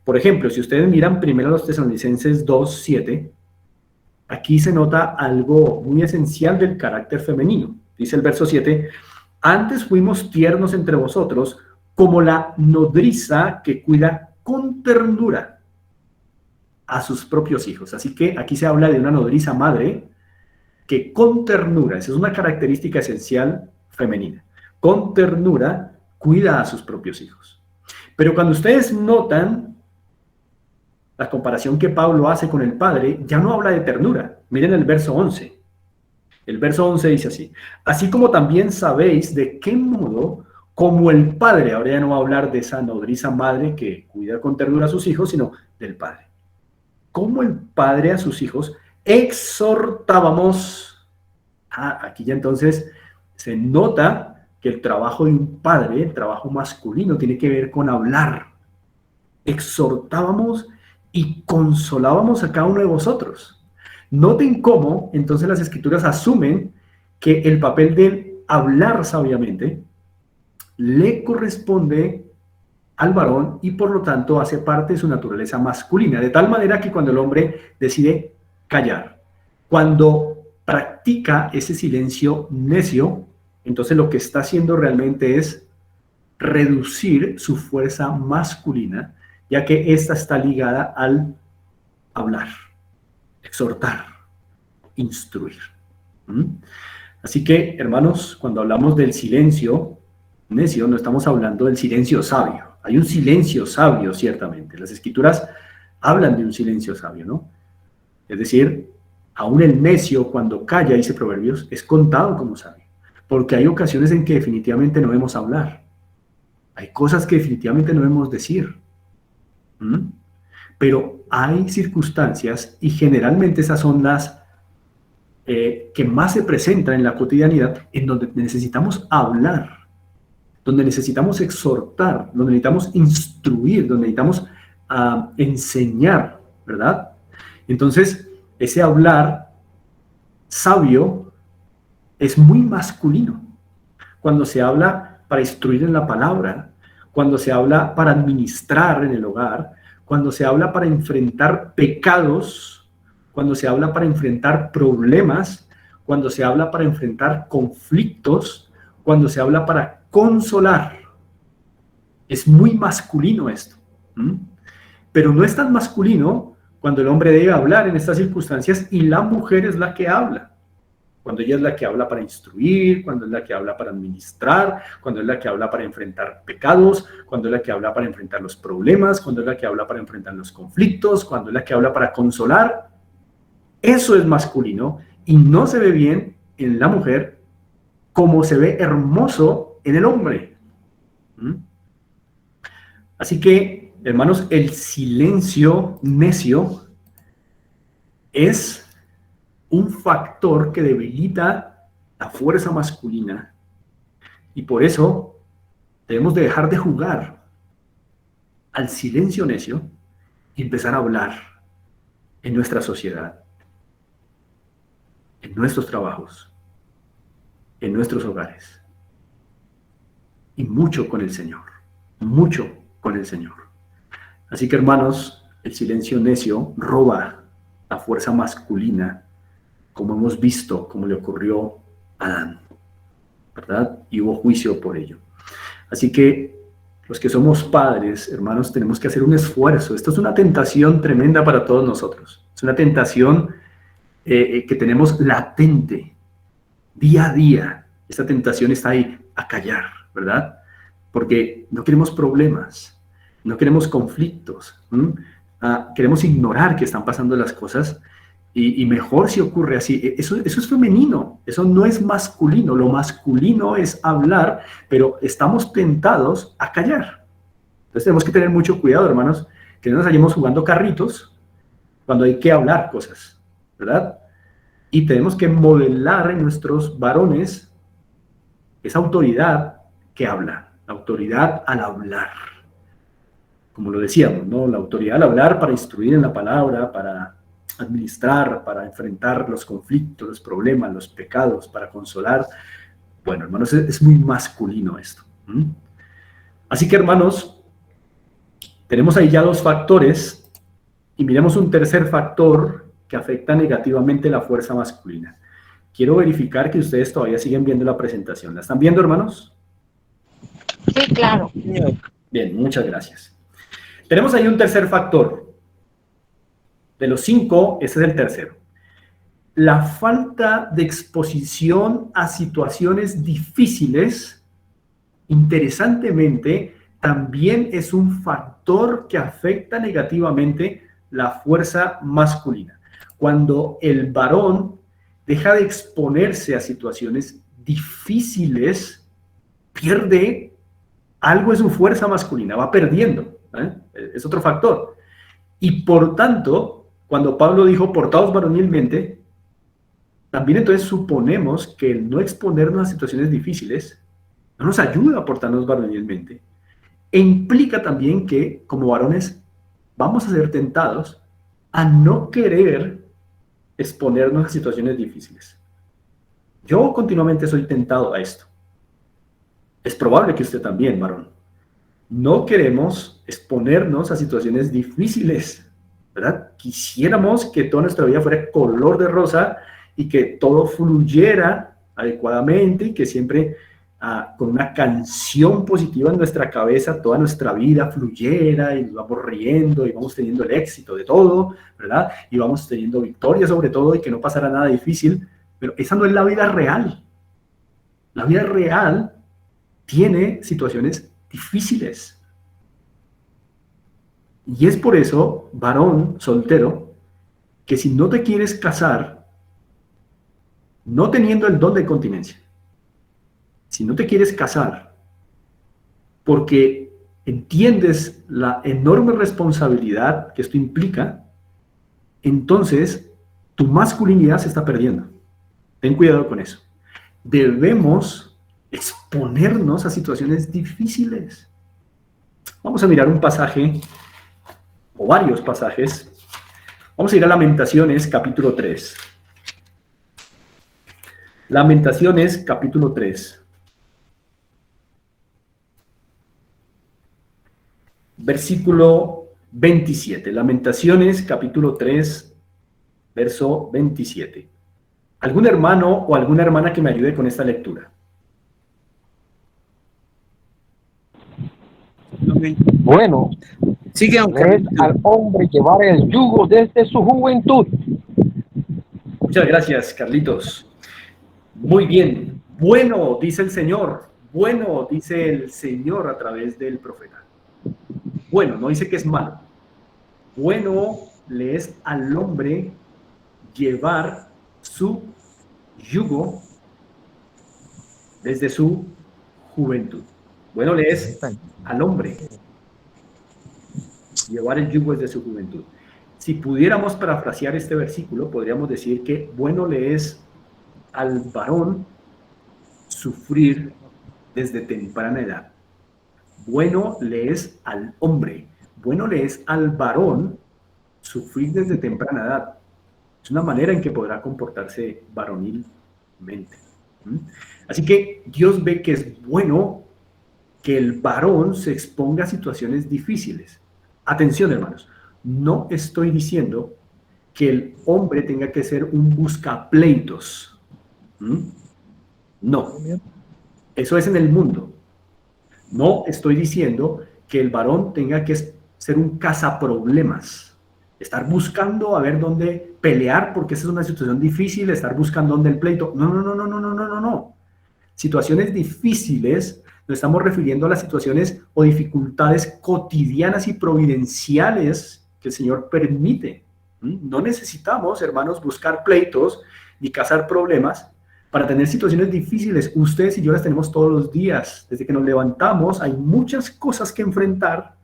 Por ejemplo, si ustedes miran 1 Tesalonicenses 2:7, aquí se nota algo muy esencial del carácter femenino. Dice el verso 7, antes fuimos tiernos entre vosotros como la nodriza que cuida con ternura a sus propios hijos. Así que aquí se habla de una nodriza madre que con ternura, esa es una característica esencial femenina, con ternura cuida a sus propios hijos. Pero cuando ustedes notan la comparación que Pablo hace con el padre, ya no habla de ternura. Miren el verso 11. El verso 11 dice así, así como también sabéis de qué modo, como el padre, ahora ya no va a hablar de esa nodriza madre que cuida con ternura a sus hijos, sino del padre. Como el padre a sus hijos, exhortábamos. Aquí ya entonces se nota que el trabajo de un padre, el trabajo masculino, tiene que ver con hablar. Exhortábamos y consolábamos a cada uno de vosotros. Noten cómo entonces las escrituras asumen que el papel de hablar sabiamente le corresponde al varón y por lo tanto hace parte de su naturaleza masculina, de tal manera que cuando el hombre decide callar, cuando practica ese silencio necio, entonces lo que está haciendo realmente es reducir su fuerza masculina, ya que ésta está ligada al hablar, exhortar, instruir. Así que, hermanos, cuando hablamos del silencio necio, no estamos hablando del silencio sabio. Hay un silencio sabio, ciertamente. Las escrituras hablan de un silencio sabio, ¿no? Es decir, aún el necio, cuando calla, dice Proverbios, es contado como sabio. Porque hay ocasiones en que definitivamente no debemos hablar. Hay cosas que definitivamente no debemos decir. Pero hay circunstancias, y generalmente esas son las que más se presentan en la cotidianidad, en donde necesitamos hablar, donde necesitamos exhortar, donde necesitamos instruir, donde necesitamos enseñar, ¿verdad? Entonces, ese hablar sabio es muy masculino. Cuando se habla para instruir en la palabra, cuando se habla para administrar en el hogar, cuando se habla para enfrentar pecados, cuando se habla para enfrentar problemas, cuando se habla para enfrentar conflictos, cuando se habla para consolar. Es muy masculino esto. Pero no es tan masculino cuando el hombre debe hablar en estas circunstancias y la mujer es la que habla. Cuando ella es la que habla para instruir, cuando es la que habla para administrar, cuando es la que habla para enfrentar pecados, cuando es la que habla para enfrentar los problemas, cuando es la que habla para enfrentar los conflictos, cuando es la que habla para consolar. Eso es masculino y no se ve bien en la mujer como se ve hermoso en el hombre. Así que, hermanos, el silencio necio es un factor que debilita la fuerza masculina, y por eso debemos de dejar de jugar al silencio necio y empezar a hablar en nuestra sociedad, en nuestros trabajos, en nuestros hogares, y mucho con el Señor, mucho con el Señor. Así que, hermanos, el silencio necio roba la fuerza masculina, como hemos visto, como le ocurrió a Adán, ¿verdad? Y hubo juicio por ello. Así que los que somos padres, hermanos, tenemos que hacer un esfuerzo. Esto es una tentación tremenda para todos nosotros. Es una tentación que tenemos latente, día a día. Esta tentación está ahí, a callar, ¿verdad? Porque no queremos problemas, no queremos conflictos, queremos ignorar que están pasando las cosas, y mejor si ocurre así. Eso es femenino, eso no es masculino. Lo masculino es hablar, pero estamos tentados a callar. Entonces tenemos que tener mucho cuidado, hermanos, que no nos vayamos jugando carritos cuando hay que hablar cosas, ¿verdad? Y tenemos que modelar en nuestros varones esa autoridad que habla, la autoridad al hablar. Como lo decíamos, ¿no? La autoridad al hablar para instruir en la palabra, para administrar, para enfrentar los conflictos, los problemas, los pecados, para consolar. Bueno, hermanos, es muy masculino esto. Así que, hermanos, tenemos ahí ya dos factores, y miremos un tercer factor que afecta negativamente la fuerza masculina. Quiero verificar que ustedes todavía siguen viendo la presentación. ¿La están viendo, hermanos? Sí, claro. Bien, muchas gracias. Tenemos ahí un tercer factor. De los 5, ese es el tercero. La falta de exposición a situaciones difíciles, interesantemente, también es un factor que afecta negativamente la fuerza masculina. Cuando el varón deja de exponerse a situaciones difíciles, pierde algo de su fuerza masculina, va perdiendo, es otro factor. Y por tanto, cuando Pablo dijo, portaos varonilmente, también entonces suponemos que el no exponernos a situaciones difíciles no nos ayuda a portarnos varonilmente. E implica también que, como varones, vamos a ser tentados a no querer exponernos a situaciones difíciles. Yo continuamente soy tentado a esto. Es probable que usted también, varón. No queremos exponernos a situaciones difíciles, ¿verdad? Quisiéramos que toda nuestra vida fuera color de rosa y que todo fluyera adecuadamente, y que siempre con una canción positiva en nuestra cabeza toda nuestra vida fluyera, y nos vamos riendo y vamos teniendo el éxito de todo, ¿verdad? Y vamos teniendo victoria sobre todo, y que no pasará nada difícil. Pero esa no es la vida real. La vida real tiene situaciones difíciles. Y es por eso, varón soltero, que si no te quieres casar, no teniendo el don de continencia, si no te quieres casar, porque entiendes la enorme responsabilidad que esto implica, entonces tu masculinidad se está perdiendo. Ten cuidado con eso. Debemos exponernos a situaciones difíciles. Vamos a mirar un pasaje, o varios pasajes. Vamos a ir a Lamentaciones, capítulo 3. Lamentaciones, capítulo 3. Versículo 27. Lamentaciones, capítulo 3, verso 27. ¿Algún hermano o alguna hermana que me ayude con esta lectura? Bueno, Sigue, es al hombre llevar el yugo desde su juventud. Muchas gracias, Carlitos. Muy bien. Bueno, dice el Señor. Bueno, dice el Señor a través del profeta. Bueno, no dice que es malo. Bueno le es al hombre llevar su yugo desde su juventud. Bueno le es al hombre llevar el yugo desde su juventud. Si pudiéramos parafrasear este versículo, podríamos decir que bueno le es al varón sufrir desde temprana edad. Bueno le es al hombre, bueno le es al varón sufrir desde temprana edad. Es una manera en que podrá comportarse varonilmente. Así que Dios ve que es bueno que el varón se exponga a situaciones difíciles. Atención, hermanos, no estoy diciendo que el hombre tenga que ser un buscapleitos. No, eso es en el mundo. No estoy diciendo que el varón tenga que ser un cazaproblemas, estar buscando a ver dónde pelear porque esa es una situación difícil, estar buscando dónde el pleito. No, no, no, no, no, no, no, no, no. Situaciones difíciles, nos estamos refiriendo a las situaciones o dificultades cotidianas y providenciales que el Señor permite. No necesitamos, hermanos, buscar pleitos ni cazar problemas para tener situaciones difíciles. Ustedes y yo las tenemos todos los días. Desde que nos levantamos hay muchas cosas que enfrentar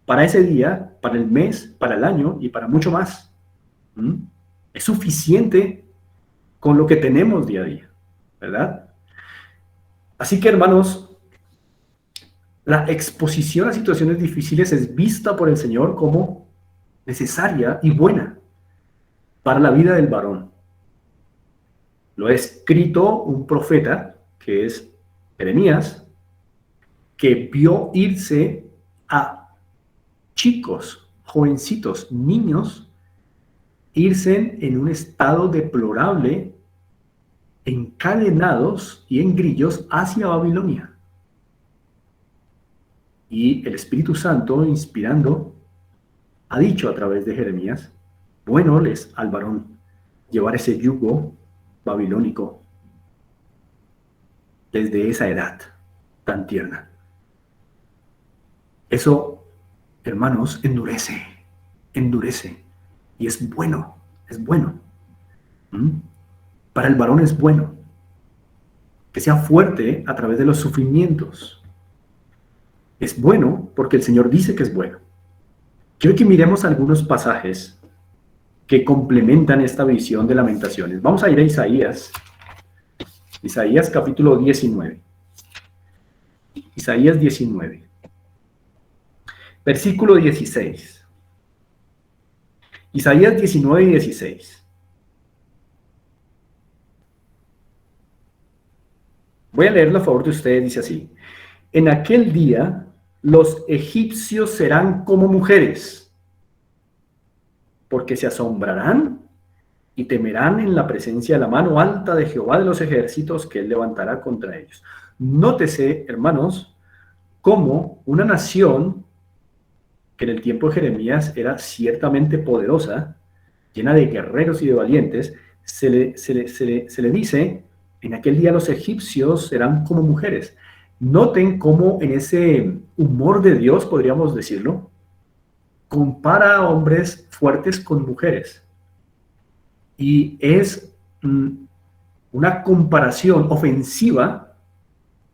para ese día, para el mes, para el año y para mucho más. Es suficiente con lo que tenemos día a día, ¿verdad? Así que, hermanos, la exposición a situaciones difíciles es vista por el Señor como necesaria y buena para la vida del varón. Lo ha escrito un profeta, que es Jeremías, que vio irse a chicos, jovencitos, niños, irse en un estado deplorable, encadenados y en grillos hacia Babilonia. Y el Espíritu Santo, inspirando, ha dicho a través de Jeremías, bueno les al varón llevar ese yugo babilónico desde esa edad tan tierna. Eso, hermanos, endurece, y es bueno, es bueno. Para el varón es bueno que sea fuerte a través de los sufrimientos. Es bueno porque el Señor dice que es bueno. Quiero que miremos algunos pasajes que complementan esta visión de Lamentaciones. Vamos a ir a Isaías. Isaías capítulo 19. Isaías 19. Versículo 16. Isaías 19 y 16. Voy a leerlo a favor de ustedes, dice así. En aquel día los egipcios serán como mujeres, porque se asombrarán y temerán en la presencia de la mano alta de Jehová de los ejércitos que él levantará contra ellos. Nótese, hermanos, cómo una nación que en el tiempo de Jeremías era ciertamente poderosa, llena de guerreros y de valientes, se le dice, en aquel día los egipcios serán como mujeres. Noten cómo en ese humor de Dios, podríamos decirlo, compara a hombres fuertes con mujeres. Y es una comparación ofensiva,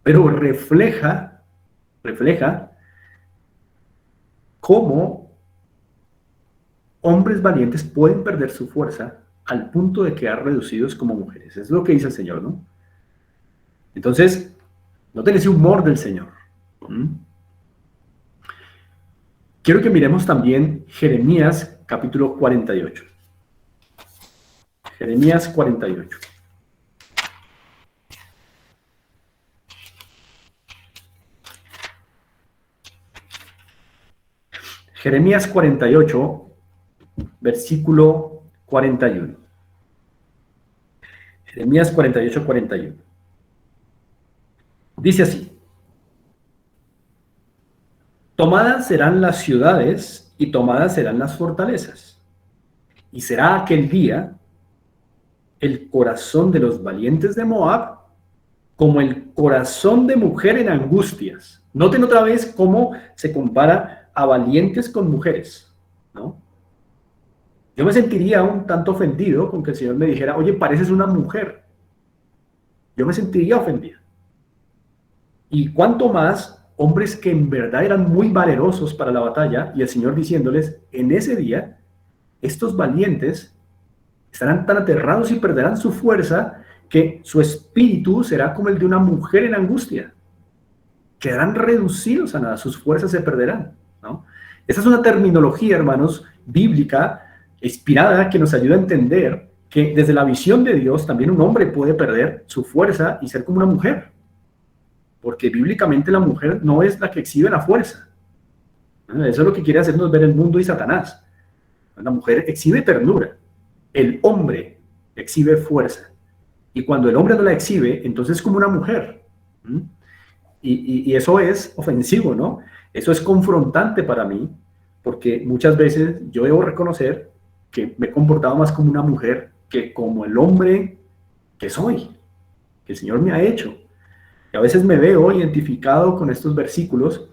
pero refleja cómo hombres valientes pueden perder su fuerza al punto de quedar reducidos como mujeres. Es lo que dice el Señor, ¿no? Entonces, noten ese humor del Señor. Quiero que miremos también Jeremías capítulo 48. Jeremías 48. Jeremías 48, versículo 41. Jeremías 48, 41. Dice así. Tomadas serán las ciudades y tomadas serán las fortalezas. Y será aquel día el corazón de los valientes de Moab como el corazón de mujer en angustias. Noten otra vez cómo se compara a valientes con mujeres, ¿no? Yo me sentiría un tanto ofendido con que el Señor me dijera, oye, pareces una mujer. Yo me sentiría ofendido. Y cuánto más hombres que en verdad eran muy valerosos para la batalla, y el Señor diciéndoles, en ese día, estos valientes estarán tan aterrados y perderán su fuerza que su espíritu será como el de una mujer en angustia. Quedarán reducidos a nada, sus fuerzas se perderán, ¿no? Esa es una terminología, hermanos, bíblica, inspirada, que nos ayuda a entender que desde la visión de Dios también un hombre puede perder su fuerza y ser como una mujer. Porque bíblicamente la mujer no es la que exhibe la fuerza. Eso es lo que quiere hacernos ver el mundo y Satanás. La mujer exhibe ternura, el hombre exhibe fuerza. Y cuando el hombre no la exhibe, entonces es como una mujer. Y eso es ofensivo, ¿no? Eso es confrontante para mí, porque muchas veces yo debo reconocer que me he comportado más como una mujer que como el hombre que soy, que el Señor me ha hecho. Y a veces me veo identificado con estos versículos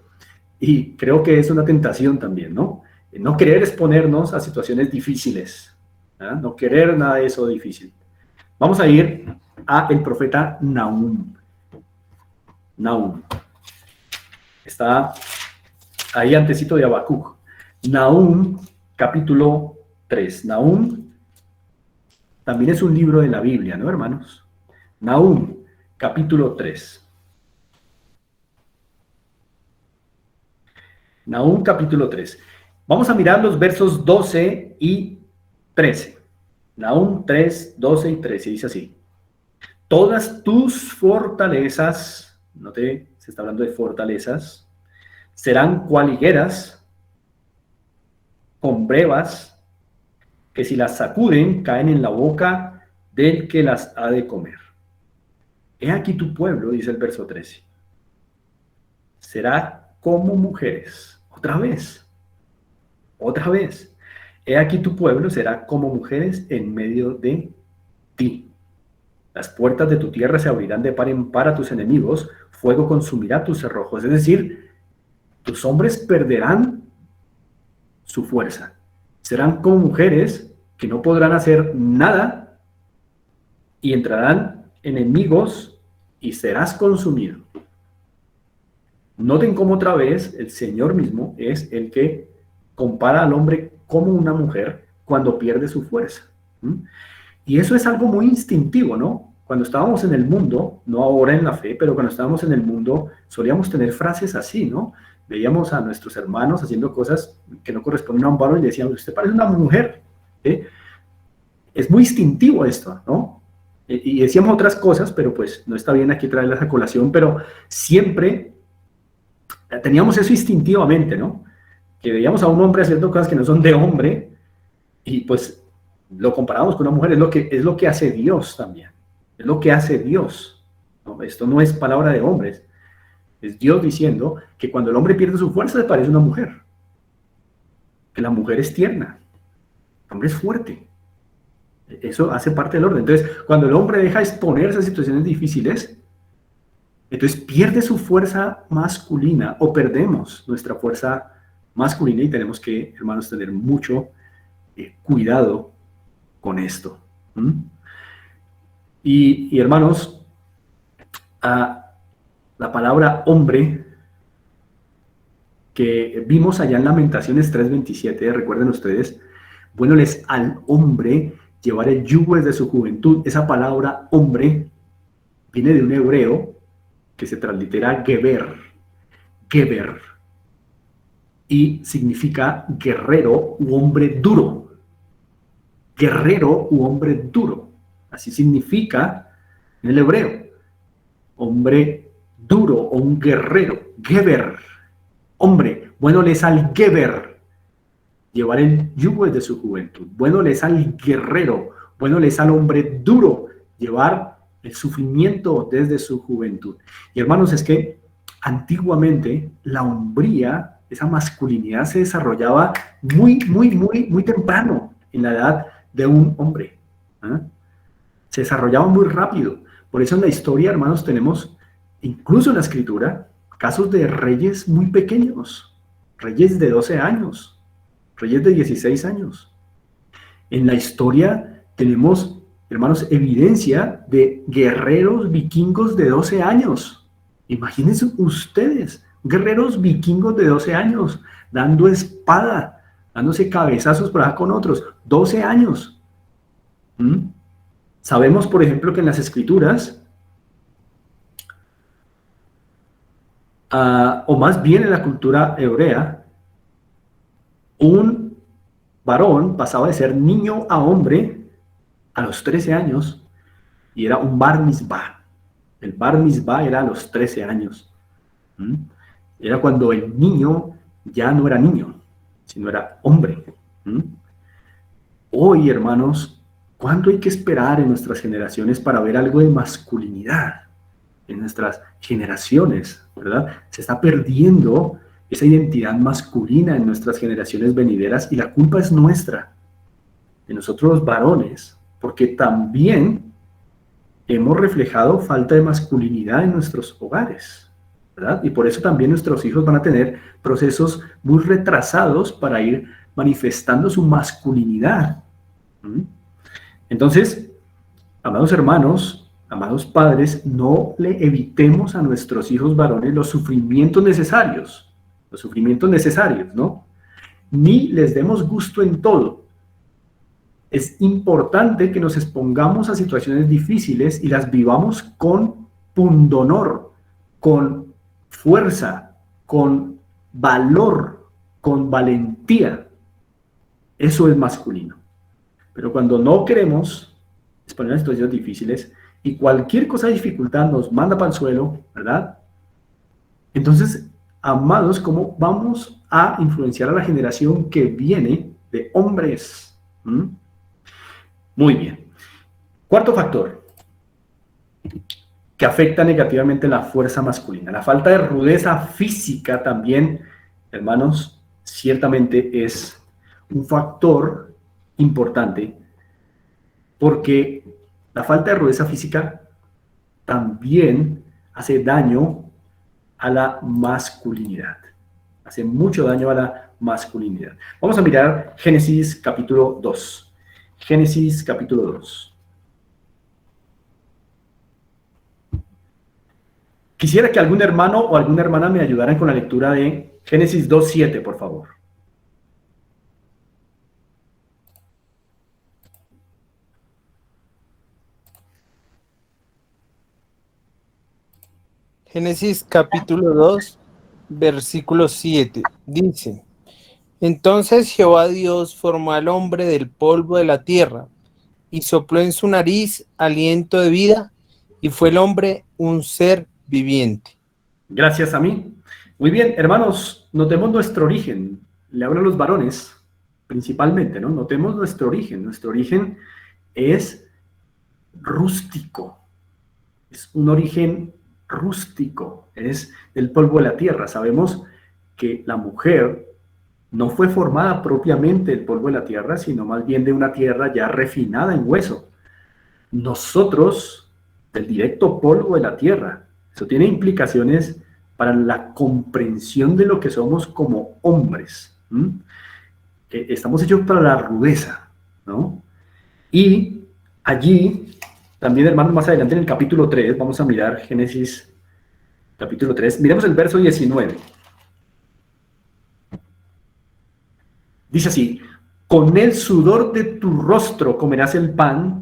y creo que es una tentación también, ¿no? No querer exponernos a situaciones difíciles, ¿eh? No querer nada de eso difícil. Vamos a ir a el profeta Nahum. Nahum. Está ahí antecito de Habacuc. Nahum, capítulo 3. Nahum también es un libro de la Biblia, ¿no, hermanos? Nahum, capítulo 3. Nahum, capítulo 3. Vamos a mirar los versos 12 y 13. Nahum 3, 12 y 13. Dice así. Todas tus fortalezas, note, se está hablando de fortalezas, serán cual higueras con brevas, que si las sacuden caen en la boca del que las ha de comer. He aquí tu pueblo, dice el verso 13, será como mujeres. Otra vez. He aquí tu pueblo será como mujeres en medio de ti. Las puertas de tu tierra se abrirán de par en par a tus enemigos, fuego consumirá tus cerrojos. Es decir, tus hombres perderán su fuerza. Serán como mujeres que no podrán hacer nada y entrarán enemigos y serás consumido. Noten cómo otra vez el Señor mismo es el que compara al hombre como una mujer cuando pierde su fuerza. Y eso es algo muy instintivo, ¿no? Cuando estábamos en el mundo, no ahora en la fe, pero cuando estábamos en el mundo, solíamos tener frases así, ¿no? Veíamos a nuestros hermanos haciendo cosas que no corresponden a un varón y decíamos, usted parece una mujer, ¿eh? Es muy instintivo esto, ¿no? Y decíamos otras cosas, pero pues no está bien aquí traerlas a colación, pero siempre teníamos eso instintivamente, ¿no? Que veíamos a un hombre haciendo cosas que no son de hombre y pues lo comparamos con una mujer. Es lo que hace Dios también. Es lo que hace Dios, ¿no? Esto no es palabra de hombres. Es Dios diciendo que cuando el hombre pierde su fuerza se parece a una mujer. Que la mujer es tierna. El hombre es fuerte. Eso hace parte del orden. Entonces, cuando el hombre deja exponerse a situaciones difíciles, entonces pierde su fuerza masculina o perdemos nuestra fuerza masculina y tenemos que, hermanos, tener mucho cuidado con esto. Y hermanos, la palabra hombre que vimos allá en Lamentaciones 3:27, recuerden ustedes, bueno les al hombre llevar el yugo desde su juventud. Esa palabra hombre viene de un hebreo que se translitera geber, y significa guerrero u hombre duro. Guerrero u hombre duro. Así significa en el hebreo. Hombre duro o un guerrero. Geber. Hombre, bueno les al geber llevar el yugo desde su juventud. Bueno les al guerrero. Bueno les al hombre duro llevar el sufrimiento desde su juventud. Y hermanos, es que antiguamente la hombría, esa masculinidad se desarrollaba muy temprano en la edad de un hombre. Se desarrollaba muy rápido. Por eso en la historia, hermanos, tenemos, incluso en la escritura, casos de reyes muy pequeños, reyes de 12 años, reyes de 16 años. En la historia tenemos, hermanos, evidencia de guerreros vikingos de 12 años. Imagínense ustedes guerreros vikingos de 12 años, dando espada, dándose cabezazos por acá con otros, 12 años. ¿Mm? Sabemos, por ejemplo, que en las escrituras, o más bien en la cultura hebrea, un varón pasaba de ser niño a hombre a los 13 años y era un bar mitzvah. El bar mitzvah era a los 13 años. ¿Mm? Era cuando el niño ya no era niño, sino era hombre. ¿Mm? Hoy, hermanos, ¿cuánto hay que esperar en nuestras generaciones para ver algo de masculinidad? En nuestras generaciones, ¿verdad? Se está perdiendo esa identidad masculina en nuestras generaciones venideras y la culpa es nuestra, de nosotros los varones, porque también hemos reflejado falta de masculinidad en nuestros hogares, ¿verdad? Y por eso también nuestros hijos van a tener procesos muy retrasados para ir manifestando su masculinidad. ¿Mm? Entonces, amados hermanos, amados padres, no le evitemos a nuestros hijos varones los sufrimientos necesarios, ¿no? Ni les demos gusto en todo. Es importante que nos expongamos a situaciones difíciles y las vivamos con pundonor, con fuerza, con valor, con valentía. Eso es masculino. Pero cuando no queremos exponer a situaciones difíciles y cualquier cosa de dificultad nos manda para el suelo, ¿verdad? Entonces, amados, ¿cómo vamos a influenciar a la generación que viene de hombres? ¿Mm? Muy bien. Cuarto factor que afecta negativamente la fuerza masculina. La falta de rudeza física también, hermanos, ciertamente es un factor importante porque la falta de rudeza física también hace daño a la masculinidad. Hace mucho daño a la masculinidad. Vamos a mirar Génesis capítulo 2. Génesis capítulo 2. Quisiera que algún hermano o alguna hermana me ayudaran con la lectura de Génesis 2:7, por favor. Génesis capítulo 2, versículo 7. Dice: Entonces Jehová Dios formó al hombre del polvo de la tierra y sopló en su nariz aliento de vida, y fue el hombre un ser viviente. Gracias a mí. Muy bien, hermanos, notemos nuestro origen. Le hablo a los varones, principalmente, ¿no? Notemos nuestro origen. Nuestro origen es rústico. Es un origen rústico. Es del polvo de la tierra. Sabemos que la mujer no fue formada propiamente del polvo de la tierra, sino más bien de una tierra ya refinada en hueso. Nosotros, del directo polvo de la tierra. Eso tiene implicaciones para la comprensión de lo que somos como hombres. Estamos hechos para la rudeza, ¿no? Y allí, también, hermanos, más adelante en el capítulo 3, vamos a mirar Génesis capítulo 3. Miremos el verso 19. Dice así: con el sudor de tu rostro comerás el pan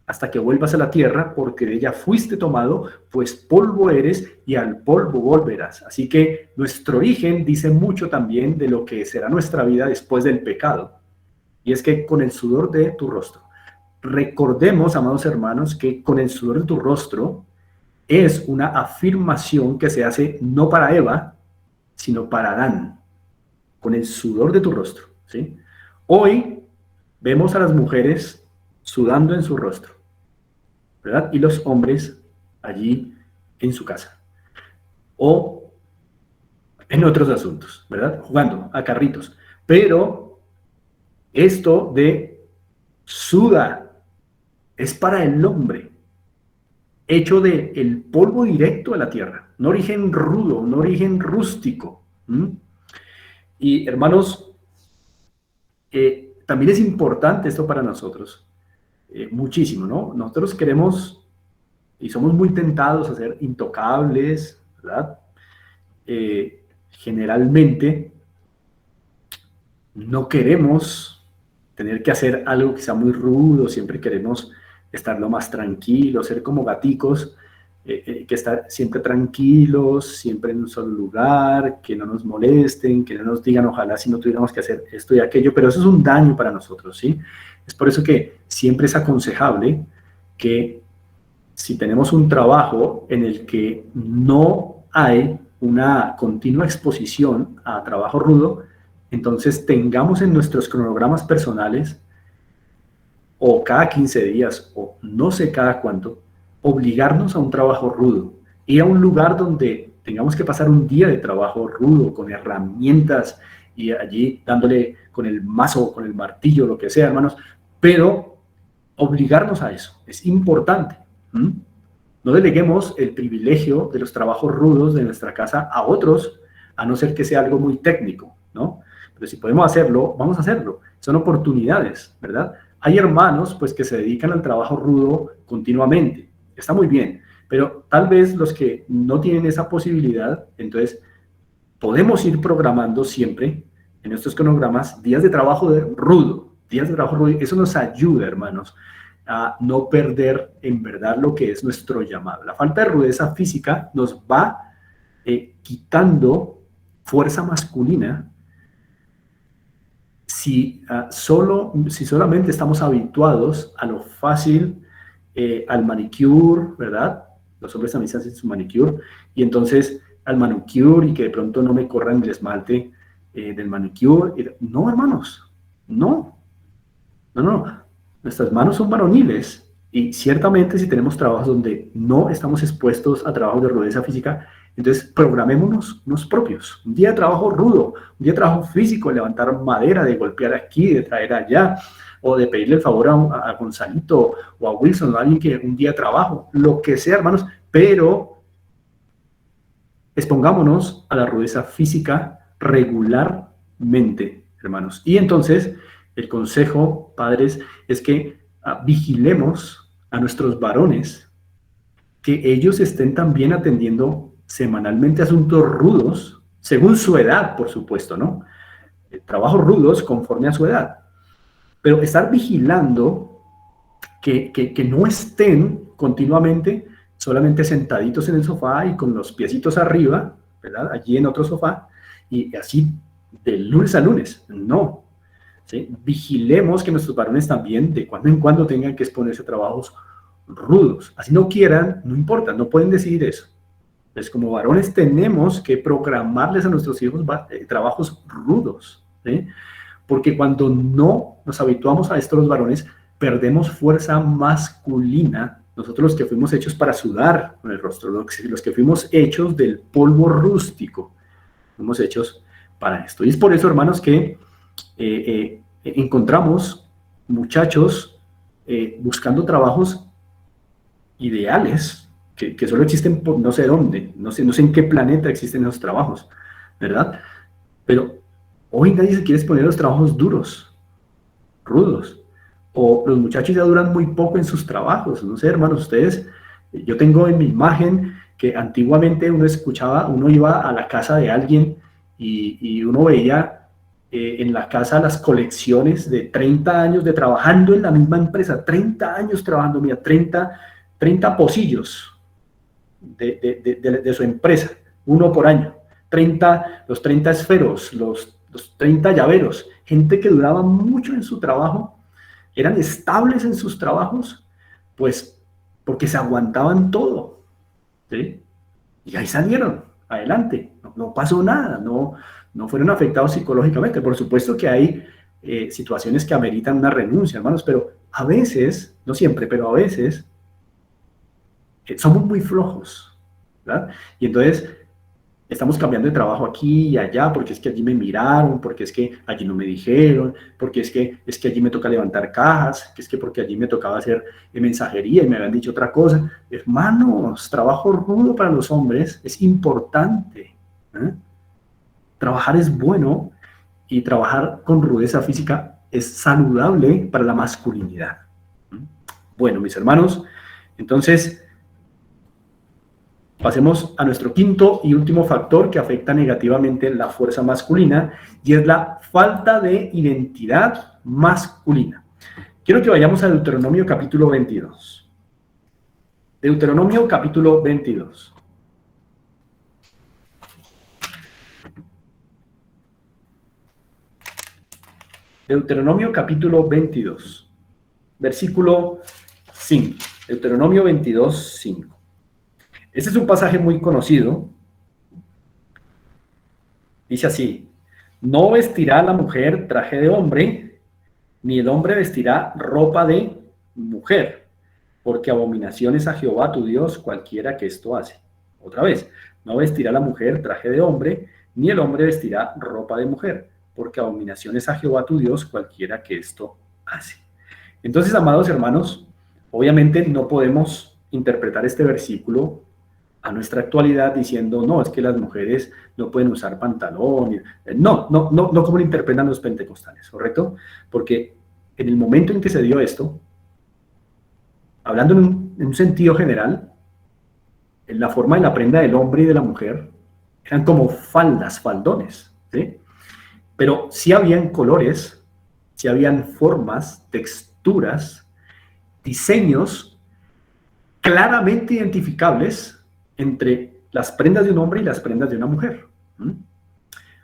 hasta que vuelvas a la tierra, porque de ella fuiste tomado, pues polvo eres y al polvo volverás. Así que nuestro origen dice mucho también de lo que será nuestra vida después del pecado. Y es que con el sudor de tu rostro. Recordemos, amados hermanos, que con el sudor de tu rostro es una afirmación que se hace no para Eva, sino para Adán. Con el sudor de tu rostro, ¿sí? Hoy vemos a las mujeres sudando en su rostro, ¿verdad? Y los hombres allí en su casa. O en otros asuntos, ¿verdad? Jugando a carritos. Pero esto de suda es para el hombre, hecho de el polvo directo de la tierra, no origen rudo, no origen rústico. Y hermanos, también es importante esto para nosotros, muchísimo, ¿no? Nosotros queremos y somos muy tentados a ser intocables, ¿verdad? generalmente no queremos tener que hacer algo que sea muy rudo, siempre queremos estar lo más tranquilo, ser como gaticos, que estar siempre tranquilos, siempre en un solo lugar, que no nos molesten, que no nos digan ojalá si no tuviéramos que hacer esto y aquello, pero eso es un daño para nosotros, ¿sí? Es por eso que siempre es aconsejable que si tenemos un trabajo en el que no hay una continua exposición a trabajo rudo, entonces tengamos en nuestros cronogramas personales, o cada 15 días, o no sé cada cuánto, obligarnos a un trabajo rudo, ir a un lugar donde tengamos que pasar un día de trabajo rudo, con herramientas, y allí dándole con el mazo, con el martillo, lo que sea, hermanos, pero obligarnos a eso, es importante. No deleguemos el privilegio de los trabajos rudos de nuestra casa a otros, a no ser que sea algo muy técnico, ¿no? Pero si podemos hacerlo, vamos a hacerlo. Son oportunidades, ¿verdad? Hay hermanos, pues, que se dedican al trabajo rudo continuamente. Está muy bien, pero tal vez los que no tienen esa posibilidad, entonces podemos ir programando siempre en estos cronogramas días de trabajo rudo, días de trabajo rudo. Eso nos ayuda, hermanos, a no perder en verdad lo que es nuestro llamado. La falta de rudeza física nos va quitando fuerza masculina si solamente estamos habituados a lo fácil, al manicure, ¿verdad? Los hombres también se hacen su manicure, y entonces al manicure y que de pronto no me corran el esmalte del manicure. No, hermanos, no. Nuestras manos son varoniles, y ciertamente si tenemos trabajos donde no estamos expuestos a trabajos de rudeza física, entonces programémonos unos propios. Un día de trabajo rudo, un día de trabajo físico, de levantar madera, de golpear aquí, de traer allá, o de pedirle el favor a Gonzalito o a Wilson, o a alguien que un día de trabajo, lo que sea, hermanos, pero expongámonos a la rudeza física regularmente, hermanos. Y entonces el consejo, padres, es que vigilemos a nuestros varones, que ellos estén también atendiendo semanalmente asuntos rudos, según su edad, por supuesto, ¿no? Trabajos rudos conforme a su edad. Pero estar vigilando que no estén continuamente solamente sentaditos en el sofá y con los piecitos arriba, ¿verdad? Allí en otro sofá, y así de lunes a lunes. No. ¿Sí? Vigilemos que nuestros varones también de cuando en cuando tengan que exponerse a trabajos rudos. Así no quieran, no importa, no pueden decidir eso. Entonces, como varones tenemos que programarles a nuestros hijos trabajos rudos, ¿sí? Porque cuando no nos habituamos a esto los varones, perdemos fuerza masculina. Nosotros los que fuimos hechos para sudar con el rostro, los que fuimos hechos del polvo rústico, fuimos hechos para esto. Y es por eso, hermanos, que encontramos muchachos buscando trabajos ideales que solo existen por no sé dónde, no sé en qué planeta existen esos trabajos, ¿verdad? Pero hoy nadie se quiere exponer a los trabajos duros, rudos, o los muchachos ya duran muy poco en sus trabajos. No sé, hermanos, ustedes, yo tengo en mi imagen que antiguamente uno iba a la casa de alguien y uno veía en la casa las colecciones de 30 años de trabajando en la misma empresa, 30 años trabajando, mira, 30 pocillos de su empresa, uno por año, los 30 esferos, los 30 llaveros, gente que duraba mucho en su trabajo, eran estables en sus trabajos, pues porque se aguantaban todo, ¿sí? Y ahí salieron adelante, no pasó nada, no fueron afectados psicológicamente. Por supuesto que hay situaciones que ameritan una renuncia, hermanos, pero a veces, no siempre, pero a veces somos muy flojos, ¿verdad? Y entonces estamos cambiando de trabajo aquí y allá porque es que allí me miraron, porque es que allí no me dijeron, porque es que allí me toca levantar cajas, que es que porque allí me tocaba hacer mensajería y me habían dicho otra cosa. Hermanos, trabajo rudo para los hombres es importante, ¿eh? Trabajar es bueno, y trabajar con rudeza física es saludable para la masculinidad. Bueno, mis hermanos, entonces Pasemos a nuestro quinto y último factor que afecta negativamente la fuerza masculina, y es la falta de identidad masculina. Quiero que vayamos a Deuteronomio capítulo 22. Deuteronomio capítulo 22. Deuteronomio capítulo 22, versículo 5. Deuteronomio 22, 5. Este es un pasaje muy conocido. Dice así: no vestirá la mujer traje de hombre, ni el hombre vestirá ropa de mujer, porque abominación es a Jehová tu Dios cualquiera que esto hace. Otra vez, no vestirá la mujer traje de hombre, ni el hombre vestirá ropa de mujer, porque abominación es a Jehová tu Dios cualquiera que esto hace. Entonces, amados hermanos, obviamente no podemos interpretar este versículo a nuestra actualidad diciendo, no, es que las mujeres no pueden usar pantalón. No como lo interpretan los pentecostales, ¿correcto? Porque en el momento en que se dio esto, hablando en un sentido general, en la forma de la prenda del hombre y de la mujer, eran como faldas, faldones, ¿sí? Pero sí habían colores, sí habían formas, texturas, diseños claramente identificables entre las prendas de un hombre y las prendas de una mujer.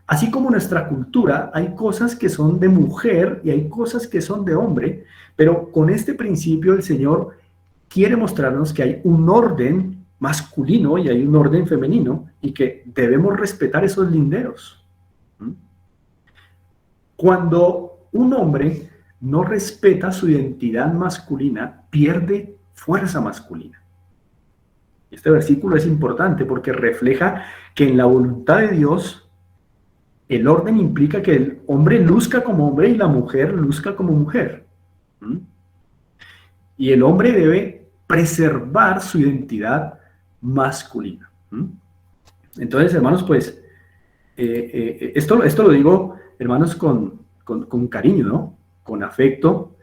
Así como en nuestra cultura hay cosas que son de mujer y hay cosas que son de hombre, pero con este principio el Señor quiere mostrarnos que hay un orden masculino y hay un orden femenino y que debemos respetar esos linderos. Cuando un hombre no respeta su identidad masculina, pierde fuerza masculina. Este versículo es importante porque refleja que en la voluntad de Dios, el orden implica que el hombre luzca como hombre y la mujer luzca como mujer. Y el hombre debe preservar su identidad masculina. Entonces, hermanos, pues, esto lo digo, hermanos, con cariño, ¿no? Con afecto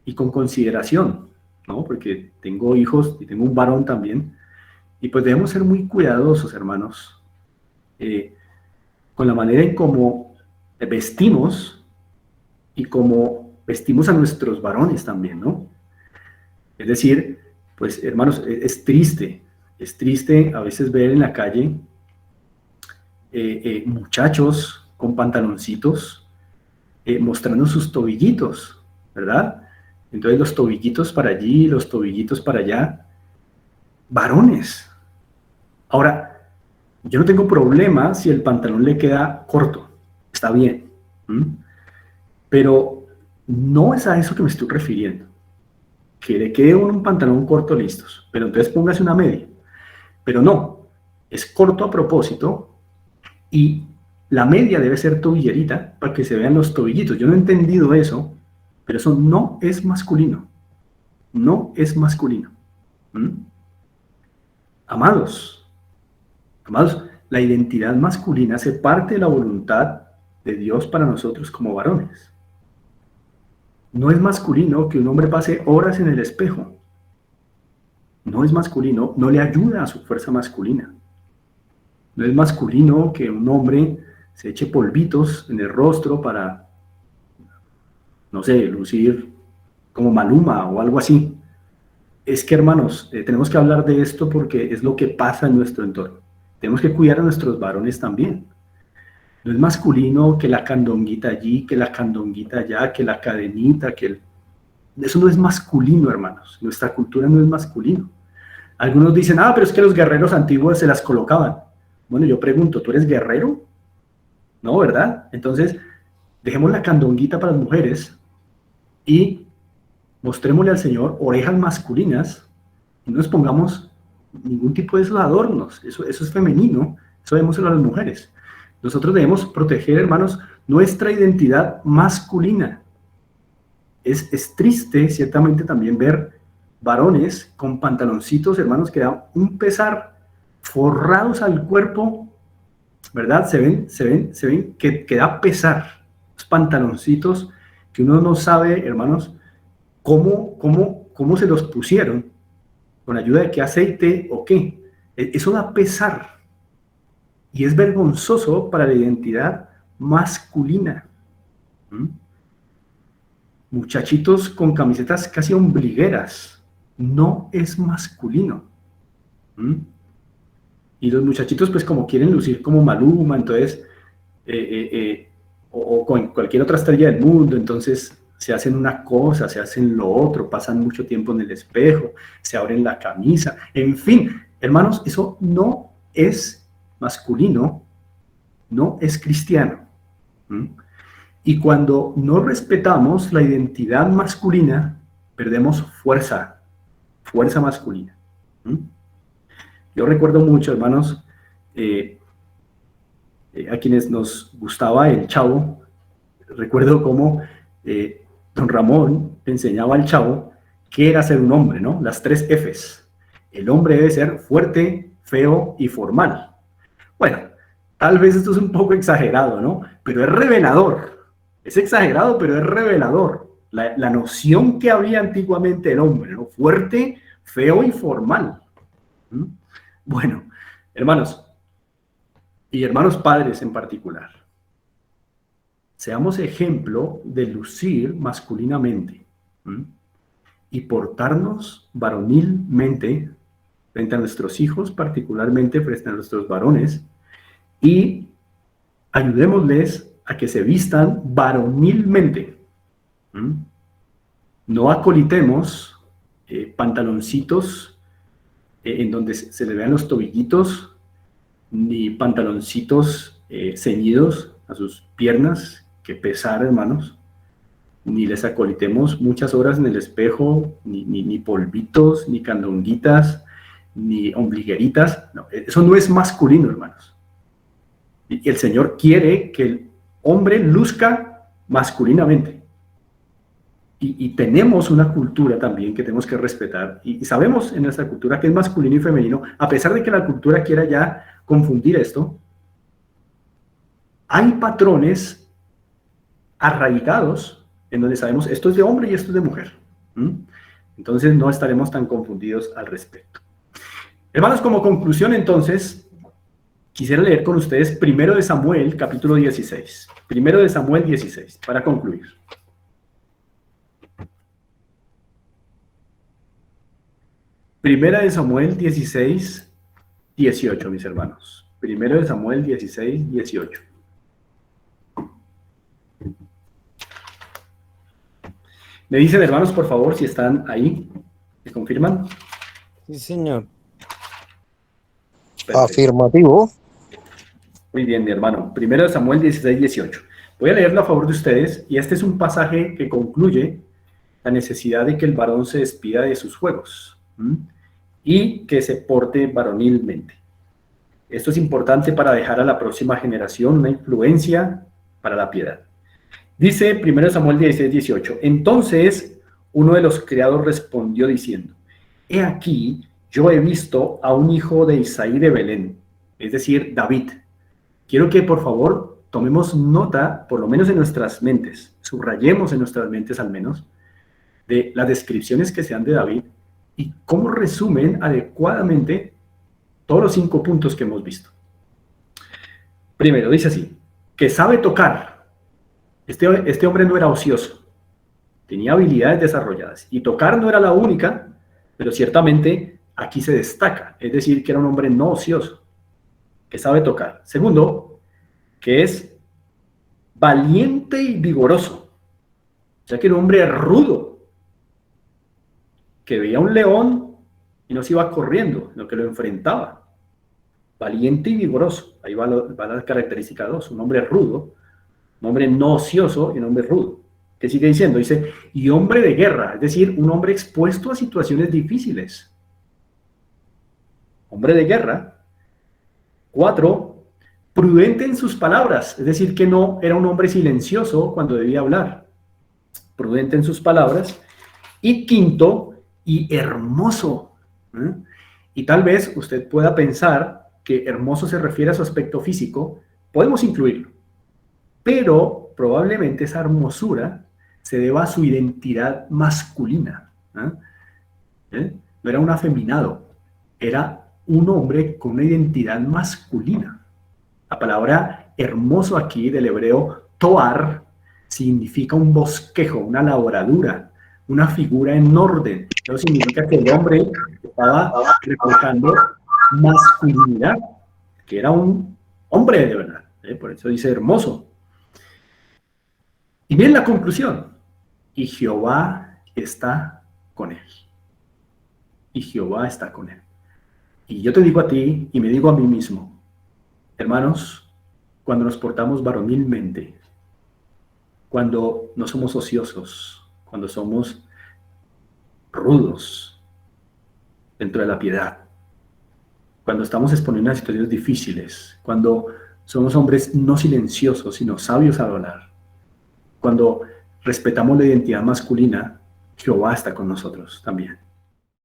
y con consideración, ¿no? Porque tengo hijos y tengo un varón también. Y pues debemos ser muy cuidadosos, hermanos, con la manera en cómo vestimos y cómo vestimos a nuestros varones también, ¿no? Es decir, pues, hermanos, es triste a veces ver en la calle muchachos con pantaloncitos mostrando sus tobillitos, ¿verdad? Entonces los tobillitos para allí, los tobillitos para allá, varones. Ahora, yo no tengo problema si el pantalón le queda corto, está bien, pero no es a eso que me estoy refiriendo. Que le quede un pantalón corto, listos, pero entonces póngase una media. Pero no, es corto a propósito y la media debe ser tobillerita para que se vean los tobillitos. Yo no he entendido eso, pero eso no es masculino. No es masculino. Amados, la identidad masculina hace parte de la voluntad de Dios para nosotros como varones. No es masculino que un hombre pase horas en el espejo. No es masculino, no le ayuda a su fuerza masculina. No es masculino que un hombre se eche polvitos en el rostro para, no sé, lucir como Maluma o algo así. Es que, hermanos, tenemos que hablar de esto porque es lo que pasa en nuestro entorno. Tenemos que cuidar a nuestros varones también. No es masculino que la candonguita allí, que la candonguita allá, que la cadenita, Eso no es masculino, hermanos. Nuestra cultura no es masculino. Algunos dicen, pero es que los guerreros antiguos se las colocaban. Bueno, yo pregunto, ¿tú eres guerrero? No, ¿verdad? Entonces, dejemos la candonguita para las mujeres y mostrémosle al Señor orejas masculinas y no nos pongamos ningún tipo de esos adornos. Eso es femenino, eso debemos hacer a las mujeres. Nosotros debemos proteger, hermanos, nuestra identidad masculina. Es triste, ciertamente, también ver varones con pantaloncitos, hermanos, que dan un pesar, forrados al cuerpo, ¿verdad? Se ven que da pesar. Los pantaloncitos que uno no sabe, hermanos, cómo se los pusieron, con ayuda de qué aceite o qué. Eso da pesar y es vergonzoso para la identidad masculina. ¿Mm? Muchachitos con camisetas casi ombligueras, no es masculino. ¿Mm? Y los muchachitos pues como quieren lucir como Maluma, entonces, o con cualquier otra estrella del mundo, entonces se hacen una cosa, se hacen lo otro, pasan mucho tiempo en el espejo, se abren la camisa, en fin, hermanos, eso no es masculino, no es cristiano. ¿Mm? Y cuando no respetamos la identidad masculina, perdemos fuerza masculina. ¿Mm? Yo recuerdo mucho, hermanos, a quienes nos gustaba el Chavo, recuerdo cómo don Ramón enseñaba al Chavo qué era ser un hombre, ¿no? Las 3 Fs. El hombre debe ser fuerte, feo y formal. Bueno, tal vez esto es un poco exagerado, ¿no? Pero es revelador. Es exagerado, pero es revelador. La noción que había antiguamente del hombre, ¿no? Fuerte, feo y formal. ¿Mm? Bueno, hermanos, y hermanos padres en particular, seamos ejemplo de lucir masculinamente. ¿Mm? Y portarnos varonilmente frente a nuestros hijos, particularmente frente a nuestros varones, y ayudémosles a que se vistan varonilmente. ¿Mm? No acolitemos pantaloncitos en donde se le vean los tobillitos, ni pantaloncitos ceñidos a sus piernas, que pesar, hermanos, ni les acolitemos muchas horas en el espejo, ni polvitos, ni candonguitas, ni ombligueritas. No, eso no es masculino, hermanos. Y el Señor quiere que el hombre luzca masculinamente. Y tenemos una cultura también que tenemos que respetar. Y sabemos en nuestra cultura que es masculino y femenino, a pesar de que la cultura quiera ya confundir esto, hay patrones arraigados en donde sabemos esto es de hombre y esto es de mujer. ¿Mm? Entonces no estaremos tan confundidos al respecto. Hermanos, como conclusión entonces, quisiera leer con ustedes 1 de Samuel, capítulo 16. 1 de Samuel 16, para concluir. Primera de Samuel 16, 18, mis hermanos. 1 de Samuel 16, 18. Me dicen, hermanos, por favor, si están ahí. ¿Me confirman? Sí, señor. Perfecto. Afirmativo. Muy bien, mi hermano. 1 de Samuel 16, 18. Voy a leerlo a favor de ustedes, y este es un pasaje que concluye la necesidad de que el varón se despida de sus juegos. ¿Mm? Y que se porte varonilmente. Esto es importante para dejar a la próxima generación una influencia para la piedad. Dice 1 Samuel 16, 18. Entonces uno de los criados respondió diciendo: He aquí, yo he visto a un hijo de Isaí de Belén, es decir, David. Quiero que por favor tomemos nota, por lo menos en nuestras mentes, subrayemos en nuestras mentes al menos, de las descripciones que se dan de David y cómo resumen adecuadamente todos los 5 puntos que hemos visto. Primero, dice así, que sabe tocar. Este hombre no era ocioso, tenía habilidades desarrolladas, y tocar no era la única, pero ciertamente aquí se destaca, es decir, que era un hombre no ocioso, que sabe tocar. Segundo, que es valiente y vigoroso, o sea que era un hombre rudo, que veía un león y no se iba corriendo, sino que lo enfrentaba. Valiente y vigoroso. Ahí va la característica 2. Un hombre rudo, un hombre no ocioso y un hombre rudo. ¿Qué sigue diciendo? Dice, y hombre de guerra, es decir, un hombre expuesto a situaciones difíciles. Hombre de guerra. 4, prudente en sus palabras, es decir, que no era un hombre silencioso cuando debía hablar. Prudente en sus palabras. Y 5, y hermoso. ¿Eh? Y tal vez usted pueda pensar que hermoso se refiere a su aspecto físico. Podemos incluirlo, pero probablemente esa hermosura se deba a su identidad masculina. ¿Eh? No era un afeminado, era un hombre con una identidad masculina. La palabra hermoso aquí del hebreo toar significa un bosquejo, una labradura, una figura en orden. Eso significa que el hombre estaba reflejando masculinidad, que era un hombre de verdad. Por eso dice hermoso. Y miren la conclusión. Y Jehová está con él. Y Jehová está con él. Y yo te digo a ti y me digo a mí mismo, hermanos, cuando nos portamos varonilmente, cuando no somos ociosos, cuando somos rudos dentro de la piedad, cuando estamos exponiendo a situaciones difíciles, cuando somos hombres no silenciosos, sino sabios al hablar, cuando respetamos la identidad masculina, Jehová está con nosotros también.